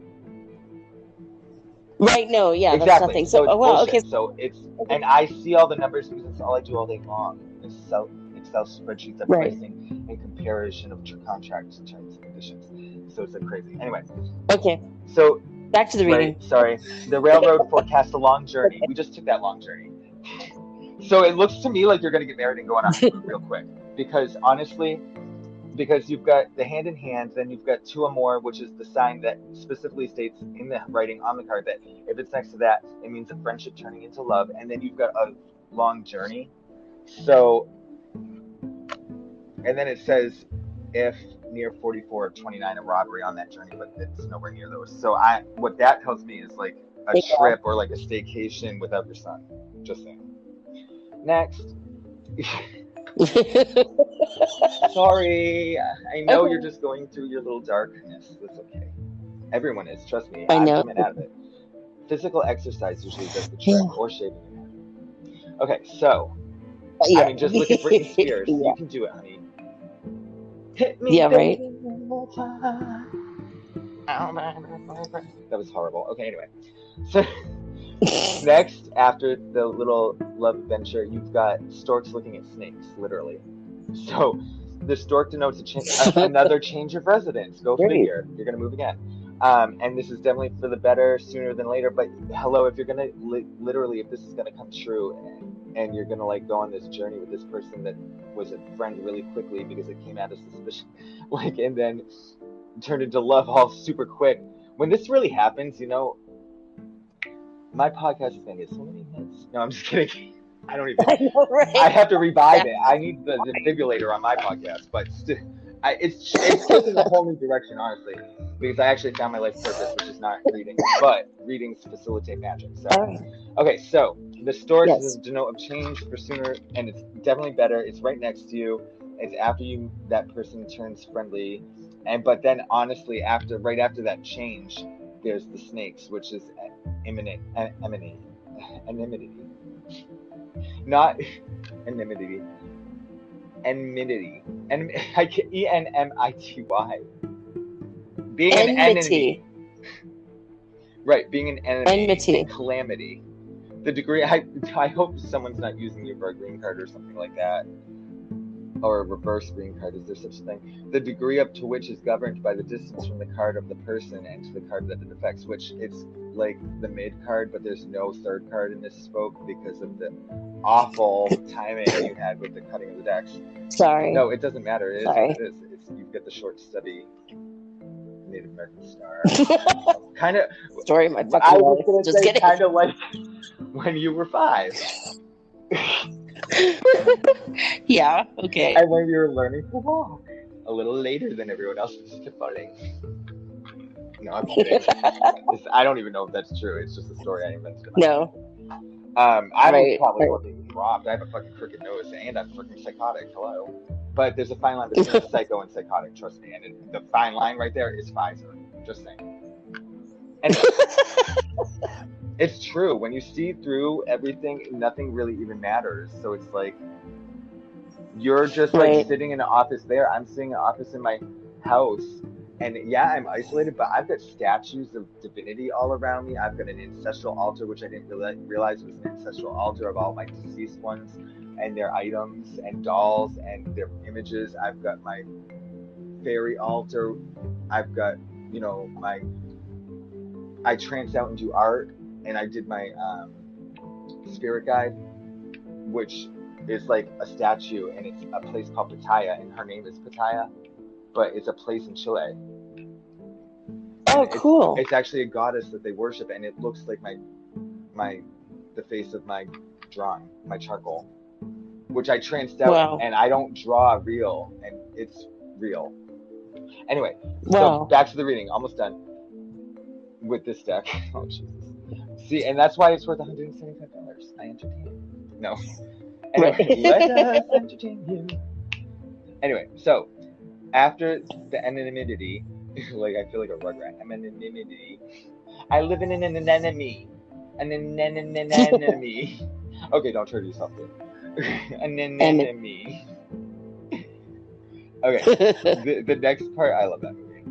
Right? No, yeah, exactly. That's nothing. So, okay. So it's, and I see all the numbers because it's all I do all day long. Excel spreadsheets of pricing and comparison of contracts and terms and conditions. So it's like crazy. Anyway. Okay. So back to the reading. Right, sorry. The railroad forecast a long journey. We just took that long journey. So it looks to me like you're going to get married and go on a honeymoon real quick. Because honestly, because you've got the hand in hand, then you've got two or more, which is the sign that specifically states in the writing on the card that if it's next to that, it means a friendship turning into love. And then you've got a long journey. So, and then it says if near 44 or 29, a robbery on that journey, but it's nowhere near those. So what that tells me is like a trip or like a staycation without your son. Just saying. Next. Sorry, I know you're just going through your little darkness. That's okay. Everyone is, trust me. I'm coming out of it. Physical exercise usually does the trick, or shaving your head. Okay, so I mean, just look at Britney Spears. You can do it, honey. Hit me, right? That was horrible. Okay, anyway. So next, after the little love adventure, you've got storks looking at snakes, literally. So the stork denotes another change of residence. Go figure. You're going to move again. And this is definitely for the better sooner than later. But hello, if you're going to literally, if this is going to come true and you're going to like go on this journey with this person that was a friend really quickly because it came out of suspicion, like, and then turned into love all super quick. When this really happens, you know, my podcast is going to get so many hits. No, I'm just kidding. I don't even. I have to revive it. I need the defibrillator on my podcast, but it's taking a whole new direction, honestly, because I actually found my life purpose, which is not reading, but readings facilitate magic. So, okay, so the stork is a denote of change for sooner, and it's definitely better. It's right next to you. It's after that person turns friendly, but then honestly, right after that change, there's the snakes, which is anonymity, not anonymity, enmity, and ENMITY, being an enemy, right? Being an enemy, enmity, calamity. The degree, I hope someone's not using you for a green card or something like that. Or a reverse green card, is there such a thing? The degree up to which is governed by the distance from the card of the person and to the card that it affects, which it's like the mid card, but there's no third card in this spoke because of the awful timing you had with the cutting of the decks. Sorry. No, it doesn't matter. It is what it is. You've got the short, stubby Native American star. Kind of. Story my fucking life. Just kidding. Kind of like when you were 5. Yeah, okay. And when you were learning to walk a little later than everyone else was departing. No, I'm kidding. I don't even know if that's true. It's just a story I invented. No. I'm probably being dropped. I have a fucking crooked nose and I'm fucking psychotic. Hello. But there's a fine line between psycho and psychotic, trust me. And the fine line right there is Pfizer. Just saying. And it's true. When you see through everything, nothing really even matters. So it's like you're just like sitting in an office there. I'm sitting in an office in my house. And yeah, I'm isolated, but I've got statues of divinity all around me. I've got an ancestral altar, which I didn't realize was an ancestral altar of all my deceased ones and their items and dolls and their images. I've got my fairy altar. I've got, I trance out into art, and I did my spirit guide, which is like a statue, and it's a place called Pattaya, and her name is Pattaya, but it's a place in Chile. Oh, cool. It's actually a goddess that they worship, and it looks like the face of my drawing, my charcoal, which I tranced out. Wow. And I don't draw real, and it's real. Anyway, so back to the reading. Almost done with this deck. Oh, Jesus. See, and that's why it's worth $175. I entertain you. No. Anyway, let us entertain you. Anyway, so after the anonymity, like I feel like a rugrat. Anonymity. I live in an anemone. An anemone. Okay, don't turn yourself in. An anemone. Okay, the next part, I love that movie.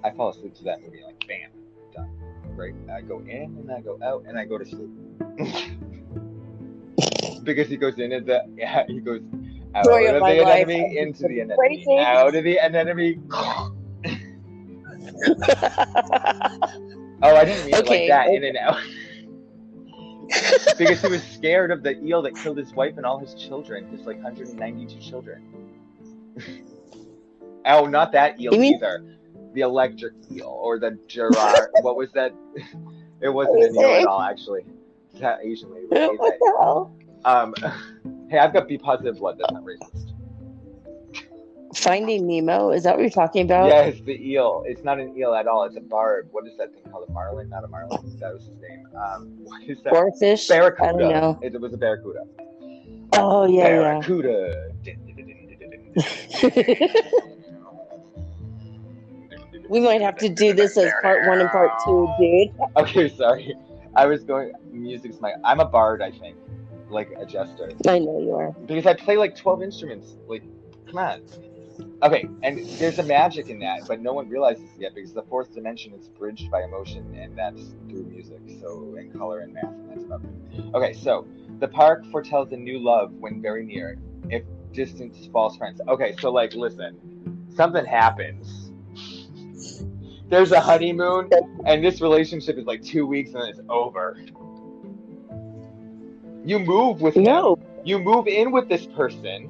I fall asleep to that movie, like, bam, done. Right? I go in, and I go out, and I go to sleep. Because he goes in, he goes out of the anemone, into the anemone, out of the anemone. Oh, I didn't mean it like that, in and out. Because he was scared of the eel that killed his wife and all his children, his, like, 192 children. Oh, not that eel either. The electric eel, or the Gerard. What was that? It wasn't an eel at all, actually. It's that Asian lady. What the hell? Hey, I've got B positive blood. That's not racist. Finding Nemo? Is that what you're talking about? Yes, the eel. It's not an eel at all. It's a barb. What is that thing called? A marlin? Not a marlin. That was his name. What is that? Boarfish? Barracuda. I don't know. It was a barracuda. Oh, yeah, Barracuda. We might have to do this as part 1 and part 2, dude. Okay, sorry. I was going. Music's I'm a bard, I think. Like a jester. I know you are. Because I play like 12 instruments. Like, come on. Okay, and there's a magic in that, but no one realizes it yet, because the 4th dimension is bridged by emotion, and that's through music, so, and color and math, and that's about it. Okay, so the park foretells a new love when very near, if distance false friends. Okay, so like, listen, something happens. There's a honeymoon, and this relationship is like 2 weeks, and then it's over. You move with them. You move in with this person.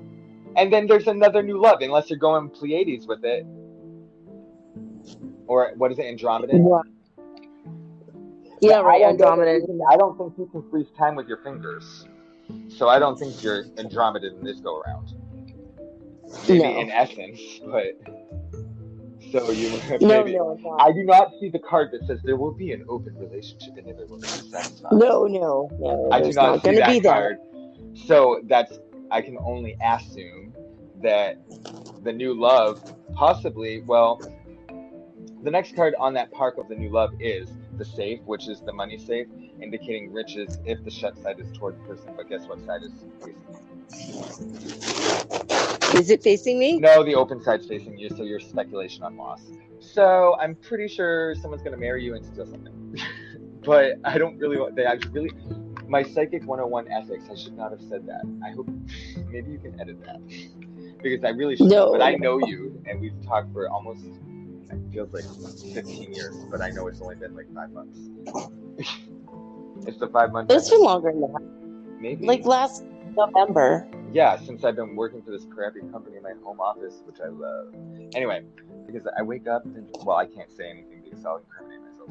And then there's another new love, unless you're going Pleiades with it. Or, what is it, Andromeda? Yeah, right, Andromeda. I don't think you can freeze time with your fingers. So I don't think you're Andromeda in this go-around. Maybe in essence, but... So you maybe... No, I do not see the card that says there will be an open relationship and everyone will be satisfied. No. I do not see that card. So that's... I can only assume that the new love possibly, well, the next card on that park of the new love is the safe, which is the money safe, indicating riches if the shut side is toward the person. But guess what side is facing you? Is it facing me? No, the open side's facing you, so you're speculation on loss. So I'm pretty sure someone's going to marry you and steal something. But I don't really want, my Psychic 101 ethics, I should not have said that. I hope, maybe you can edit that. Because I really should. No. But I know you, and we've talked for almost, it feels like 15 years, but I know it's only been like 5 months. It's the 5 months. It's been longer than that. Maybe. Like last November. Yeah, since I've been working for this crappy company in my home office, which I love. Anyway, because I wake up, and, well, I can't say anything because I'll incriminate myself.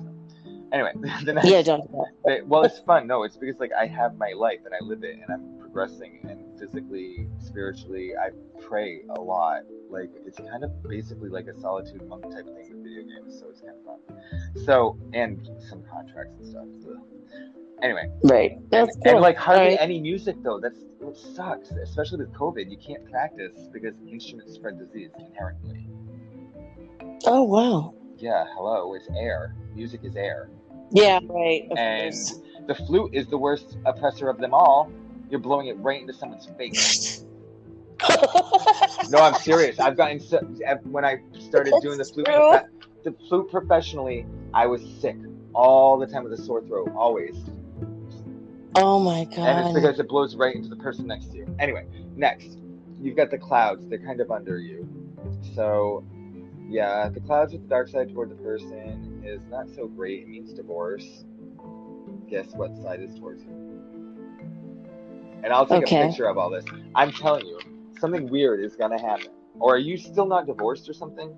Anyway, the next, yeah, don't do that. Well, it's fun. No, it's because like I have my life and I live it, and I'm progressing, and physically, spiritually, I pray a lot. Like it's kind of basically like a solitude monk type thing with video games, so it's kind of fun. So, and some contracts and stuff. Ugh. Anyway, right. That's cool. And like hardly any music though. That's what sucks, especially with COVID. You can't practice because instruments spread disease inherently. Oh wow. Yeah. Hello. It's air. Music is air. Yeah, right. And the flute is the worst oppressor of them all. You're blowing it right into someone's face. No, I'm serious. I've gotten when I started doing the flute professionally, I was sick all the time with a sore throat, always. Oh my god. And it's because it blows right into the person next to you. Anyway, next, you've got the clouds. They're kind of under you. So, yeah, the clouds with the dark side toward the person is not so great. It means divorce. Guess what side is towards you? And I'll take a picture of all this. I'm telling you, something weird is gonna happen. Or are you still not divorced or something?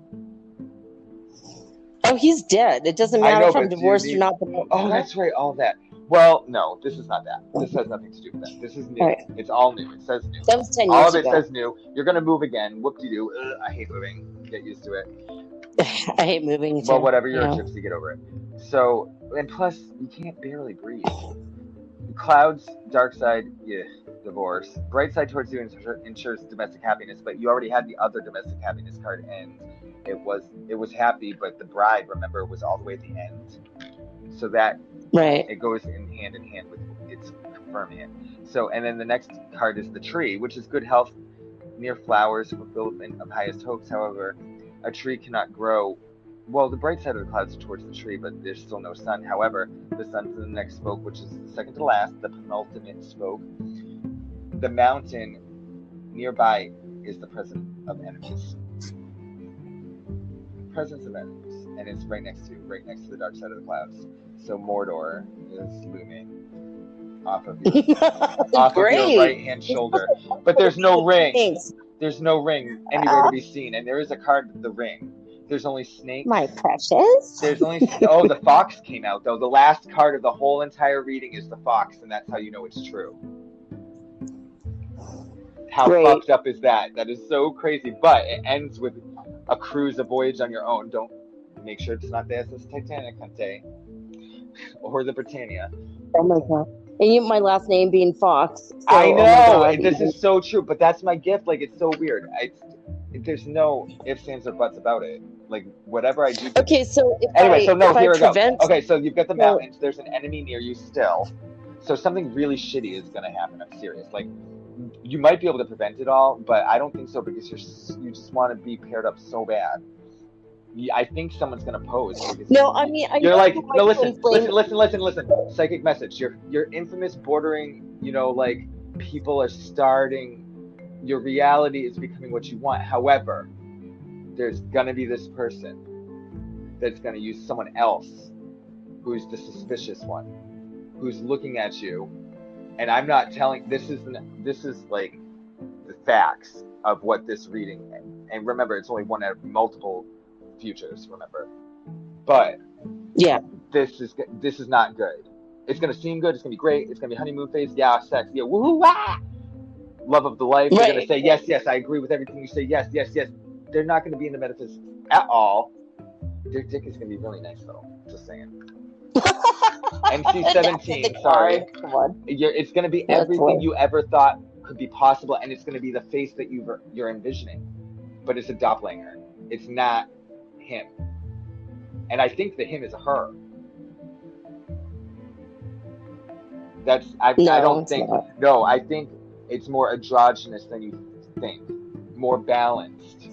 Oh, he's dead. It doesn't matter if I'm divorced or not. Oh, that's right, all that. Well, no, this is not that. This has nothing to do with that. This is new. Right. It's all new. It says new. That was 10 years ago. All of it says new. You're going to move again. Whoop-de-doo. I hate moving. Get used to it. I hate moving too. Well, whatever. You're a gypsy. Get over it. So, and plus, you can't barely breathe. Clouds, dark side, divorce. Bright side towards you ensures domestic happiness, but you already had the other domestic happiness card, and it was happy, but the bride, remember, was all the way at the end. So that it goes in hand with it's confirming it. So, and then the next card is the tree, which is good health near flowers, fulfillment of highest hopes. However, a tree cannot grow. Well, the bright side of the clouds are towards the tree, but there's still no sun. However, the sun's in the next spoke, which is the second to last, the penultimate spoke. The mountain nearby is the presence of enemies. Presence of enemies, and it's right next to the dark side of the clouds. So Mordor is looming off of your right hand shoulder, but there's no ring. Thanks. There's no ring anywhere to be seen, and there is a card with the ring. There's only snakes. My precious. There's only the fox came out though. The last card of the whole entire reading is the fox, and that's how you know it's true. How fucked up is that? That is so crazy. But it ends with a cruise, a voyage on your own. Don't make sure it's not the SS Titanic, Hunte, or the Britannia. Oh my god! And my last name being Fox. So, I know this is so true, but that's my gift. Like it's so weird. There's no ifs, ands, or buts about it. Like whatever I do. Okay, so here we go. Okay, so you've got the mountains. There's an enemy near you still. So something really shitty is gonna happen. I'm serious. Like you might be able to prevent it all, but I don't think so because you just want to be paired up so bad. I think someone's gonna pose. No, I mean you're like no. Listen. Psychic message. You're infamous, bordering. Like people are starting. Your reality is becoming what you want. However, there's gonna be this person that's gonna use someone else who's the suspicious one, who's looking at you. And I'm not telling. This is like the facts of what this reading. And remember, it's only one out of multiple futures. Remember, but this is not good. It's gonna seem good. It's gonna be great. It's gonna be honeymoon phase. Yeah, sex. Yeah, woohoo, wah! Love of the life. They're gonna say yes. I agree with everything you say. Yes. They're not gonna be in the metaphysics at all. Their dick is gonna be really nice though. Just saying. MC17, sorry. It's going to be everything you ever thought could be possible, and it's going to be the face that you're envisioning. But it's a doppelganger. It's not him. And I think the him is her. I don't think. No, I think it's more androgynous than you think. More balanced.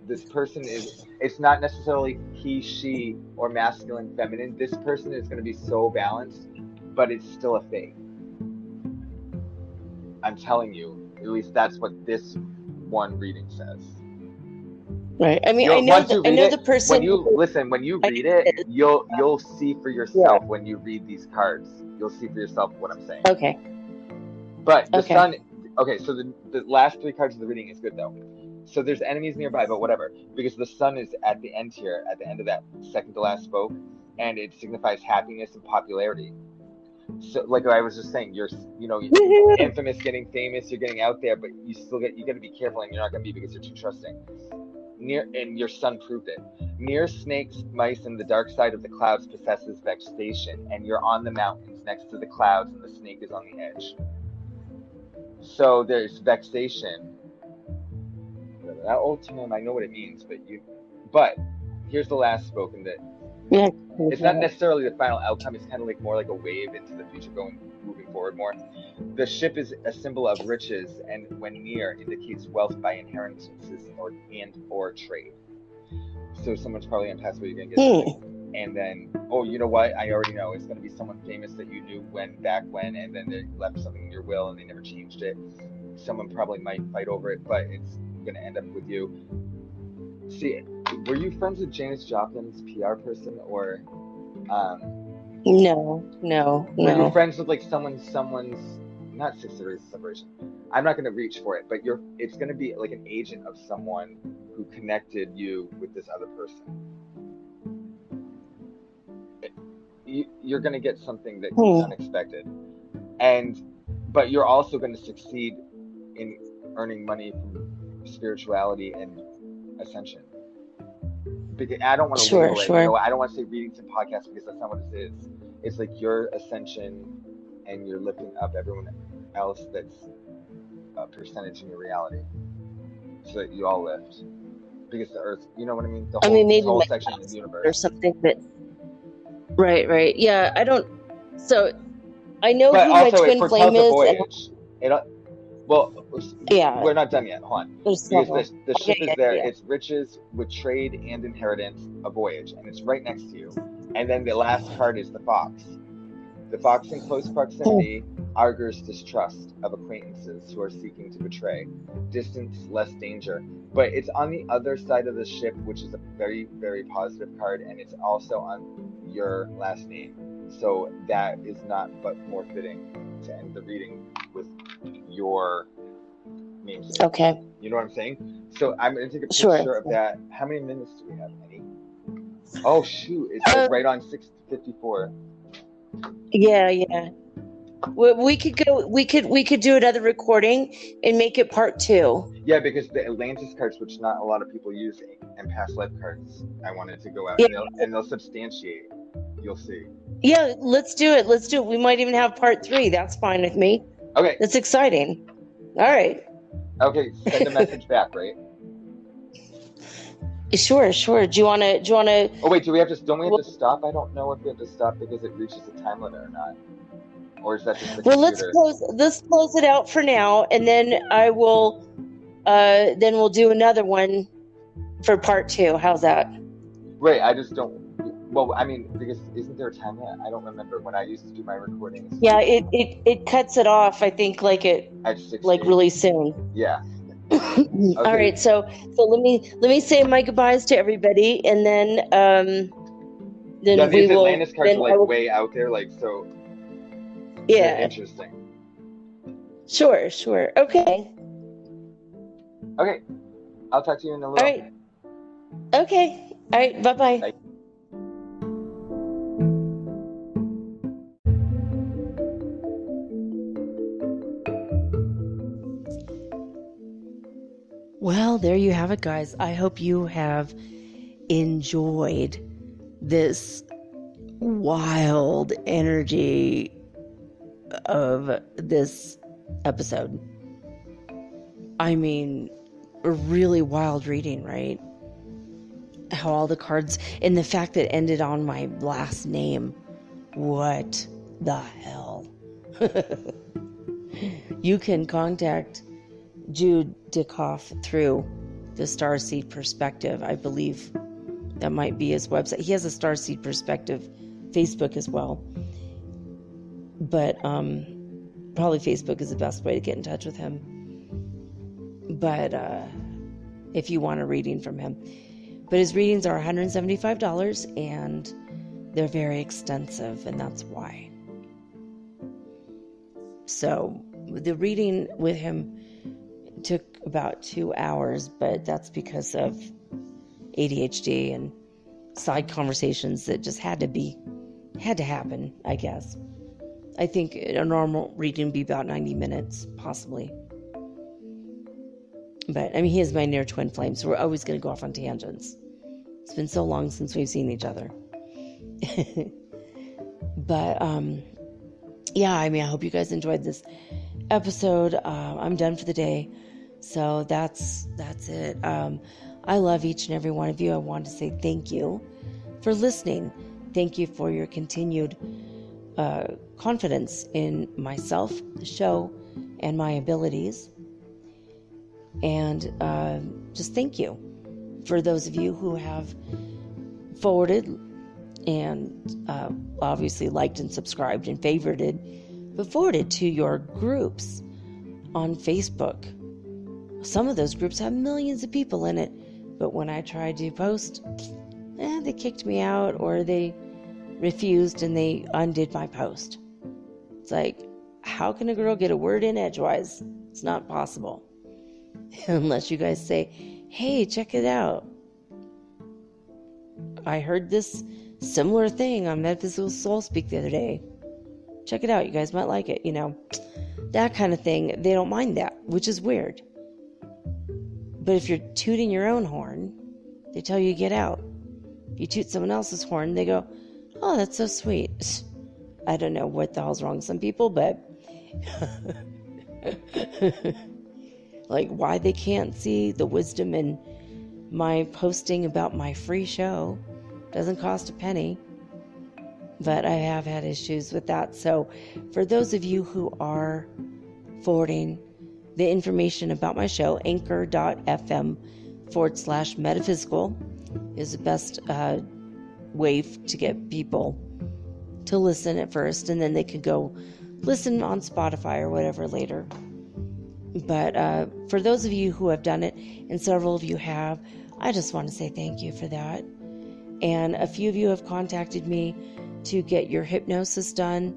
This person is. It's not necessarily he, she, or masculine, feminine. This person is going to be so balanced, but it's still a fake. I'm telling you, at least that's what this one reading says. Right. I mean, I know the person. When you read it, you'll see for yourself when you read these cards. You'll see for yourself what I'm saying. Okay. But the sun. Okay, so the last three cards of the reading is good though. So there's enemies nearby, but whatever, because the sun is at the end here, at the end of that second to last spoke, and it signifies happiness and popularity. So, like I was just saying, you're infamous, getting famous, you're getting out there, but you got to be careful, and you're not going to be because you're too trusting. And your sun proved it. Near snakes, mice, and the dark side of the clouds possesses vexation, and you're on the mountains next to the clouds, and the snake is on the edge. So there's vexation. That old term, I know what it means, but here's the last spoken that it's not necessarily the final outcome. It's kind of like more like a wave into the future, moving forward more. The ship is a symbol of riches, and when near, indicates wealth by inheritances or trade. So someone's probably gonna pass away. You're gonna get something. And then, you know what? I already know it's gonna be someone famous that you knew back when, and then they left something in your will and they never changed it. Someone probably might fight over it, but it's going to end up with you. See, were you friends with Janis Joplin's PR person, or no. Were you friends with like someone's not 6 degrees of separation. I'm not going to reach for it, but it's going to be like an agent of someone who connected you with this other person. You're going to get something that is unexpected, but you're also going to succeed in earning money from spirituality and ascension. Because I don't want to label it. You know, I don't want to say readings and podcasts because that's not what it is. It's like your ascension, and you're lifting up everyone else that's a percentage in your reality, so that you all lift. Because the Earth, you know what I mean? The whole section of the universe. Or something that. Right. Yeah, I don't. So I know who my twin flame is. We're not done yet. Hold on. Because the ship is there. Yeah. It's riches with trade and inheritance, a voyage, and it's right next to you. And then the last card is the fox. The fox in close proximity augurs distrust of acquaintances who are seeking to betray. Distance, less danger. But it's on the other side of the ship, which is a very, very positive card, and it's also on your last name. So that is not but more fitting to end the reading with your namesake. Okay. You know what I'm saying? So I'm going to take a picture of that. How many minutes do we have, Any? Oh, shoot. It's like right on 6:54. Yeah. We could do another recording and make it part 2. Yeah, because the Atlantis cards, which not a lot of people use, and past life cards, I wanted to go out, and they'll substantiate. You'll see. Yeah, let's do it. We might even have part 3. That's fine with me. Okay. That's exciting. All right. Okay, send a message back, right? Sure. Do you want to? Oh wait, don't we have to stop? I don't know if we have to stop because it reaches a time limit or not. Or is that just the computer? Let's close it out for now, and then I will. Then we'll do another one for part 2. How's that? Right. I just don't. Well, I mean, because isn't there a time limit? I don't remember when I used to do my recordings. Yeah, it cuts it off. I think at 6 really soon. Yeah. Okay. All right. So let me say my goodbyes to everybody, and then we will. These Atlantis cards are way out there, so. Yeah. Interesting. Sure. Okay. Okay. I'll talk to you in a little. All right. Okay. All right. Bye-bye. Bye. Well, there you have it, guys. I hope you have enjoyed this wild energy of this episode. I mean, a really wild reading, right? How all the cards, and the fact that it ended on my last name. What the hell? You can contact Jude DeCoff through the Starseed Perspective. I believe that might be his website. He has a Starseed Perspective Facebook as well. But probably Facebook is the best way to get in touch with him. But if you want a reading from him. But his readings are $175, and they're very extensive, and that's why. So the reading with him took about 2 hours, but that's because of ADHD and side conversations that just had to happen, I guess. I think a normal reading would be about 90 minutes, possibly. But, I mean, he is my near twin flame, so we're always going to go off on tangents. It's been so long since we've seen each other. But, yeah, I mean, I hope you guys enjoyed this episode. I'm done for the day. So that's it. I love each and every one of you. I want to say thank you for listening. Thank you for your continued confidence in myself, the show, and my abilities. And just thank you for those of you who have forwarded and obviously liked and subscribed and favorited, but forwarded to your groups on Facebook. Some of those groups have millions of people in it, but when I tried to post, they kicked me out, or they refused and they undid my post. It's like, how how can a girl get a word in edgewise? It's not possible. Unless you guys say, hey, check it out. I heard this similar thing on Metaphysical Soul Speak the other day. Check it out. You guys might like it, That kind of thing. They don't mind that, which is weird. But if you're tooting your own horn, they tell you get out. You toot someone else's horn, they go, oh, that's so sweet. I don't know what the hell's wrong with some people, but like why they can't see the wisdom in my posting about my free show. Doesn't cost a penny, but I have had issues with that. So for those of you who are forwarding the information about my show, anchor.fm/metaphysical is the best way to get people to listen at first, and then they could go listen on Spotify or whatever later. But for those of you who have done it, and several of you have, I just want to say thank you for that. And a few of you have contacted me to get your hypnosis done,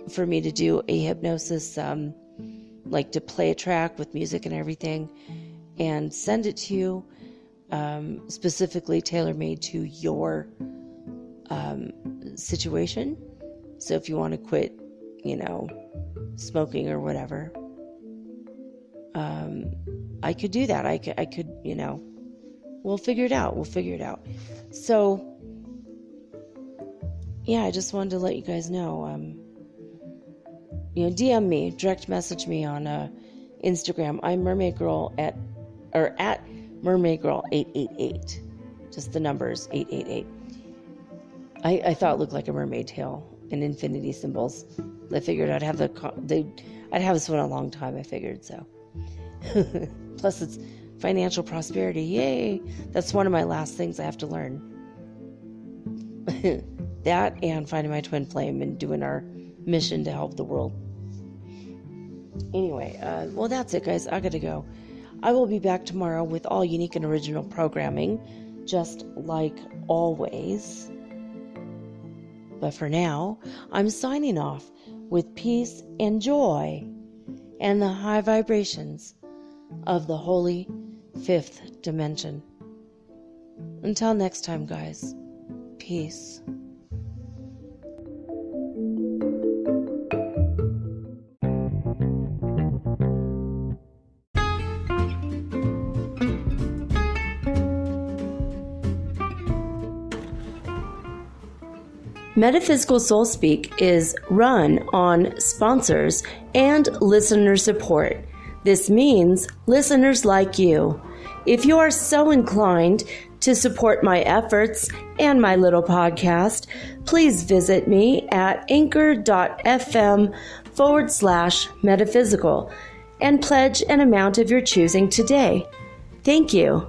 for me to do a hypnosis, like to play a track with music and everything, and send it to you, specifically tailor-made to your situation. So if you want to quit, smoking or whatever, I could do that. I could, we'll figure it out. So, yeah, I just wanted to let you guys know, DM me, direct message me on Instagram. I'm Mermaid Girl at Mermaid Girl 888. Just the numbers 888. I thought it looked like a mermaid tail and infinity symbols. I figured I'd have this one a long time. I figured so. Plus, it's financial prosperity. Yay! That's one of my last things I have to learn. That and finding my twin flame and doing our mission to help the world. Anyway, well, that's it, guys. I gotta go. I will be back tomorrow with all unique and original programming, just like always. But for now, I'm signing off with peace and joy and the high vibrations of the holy fifth dimension. Until next time, guys, peace. Metaphysical Soul Speak is run on sponsors and listener support. This means listeners like you. If you are so inclined to support my efforts and my little podcast, please visit me at anchor.fm/metaphysical and pledge an amount of your choosing today. Thank you.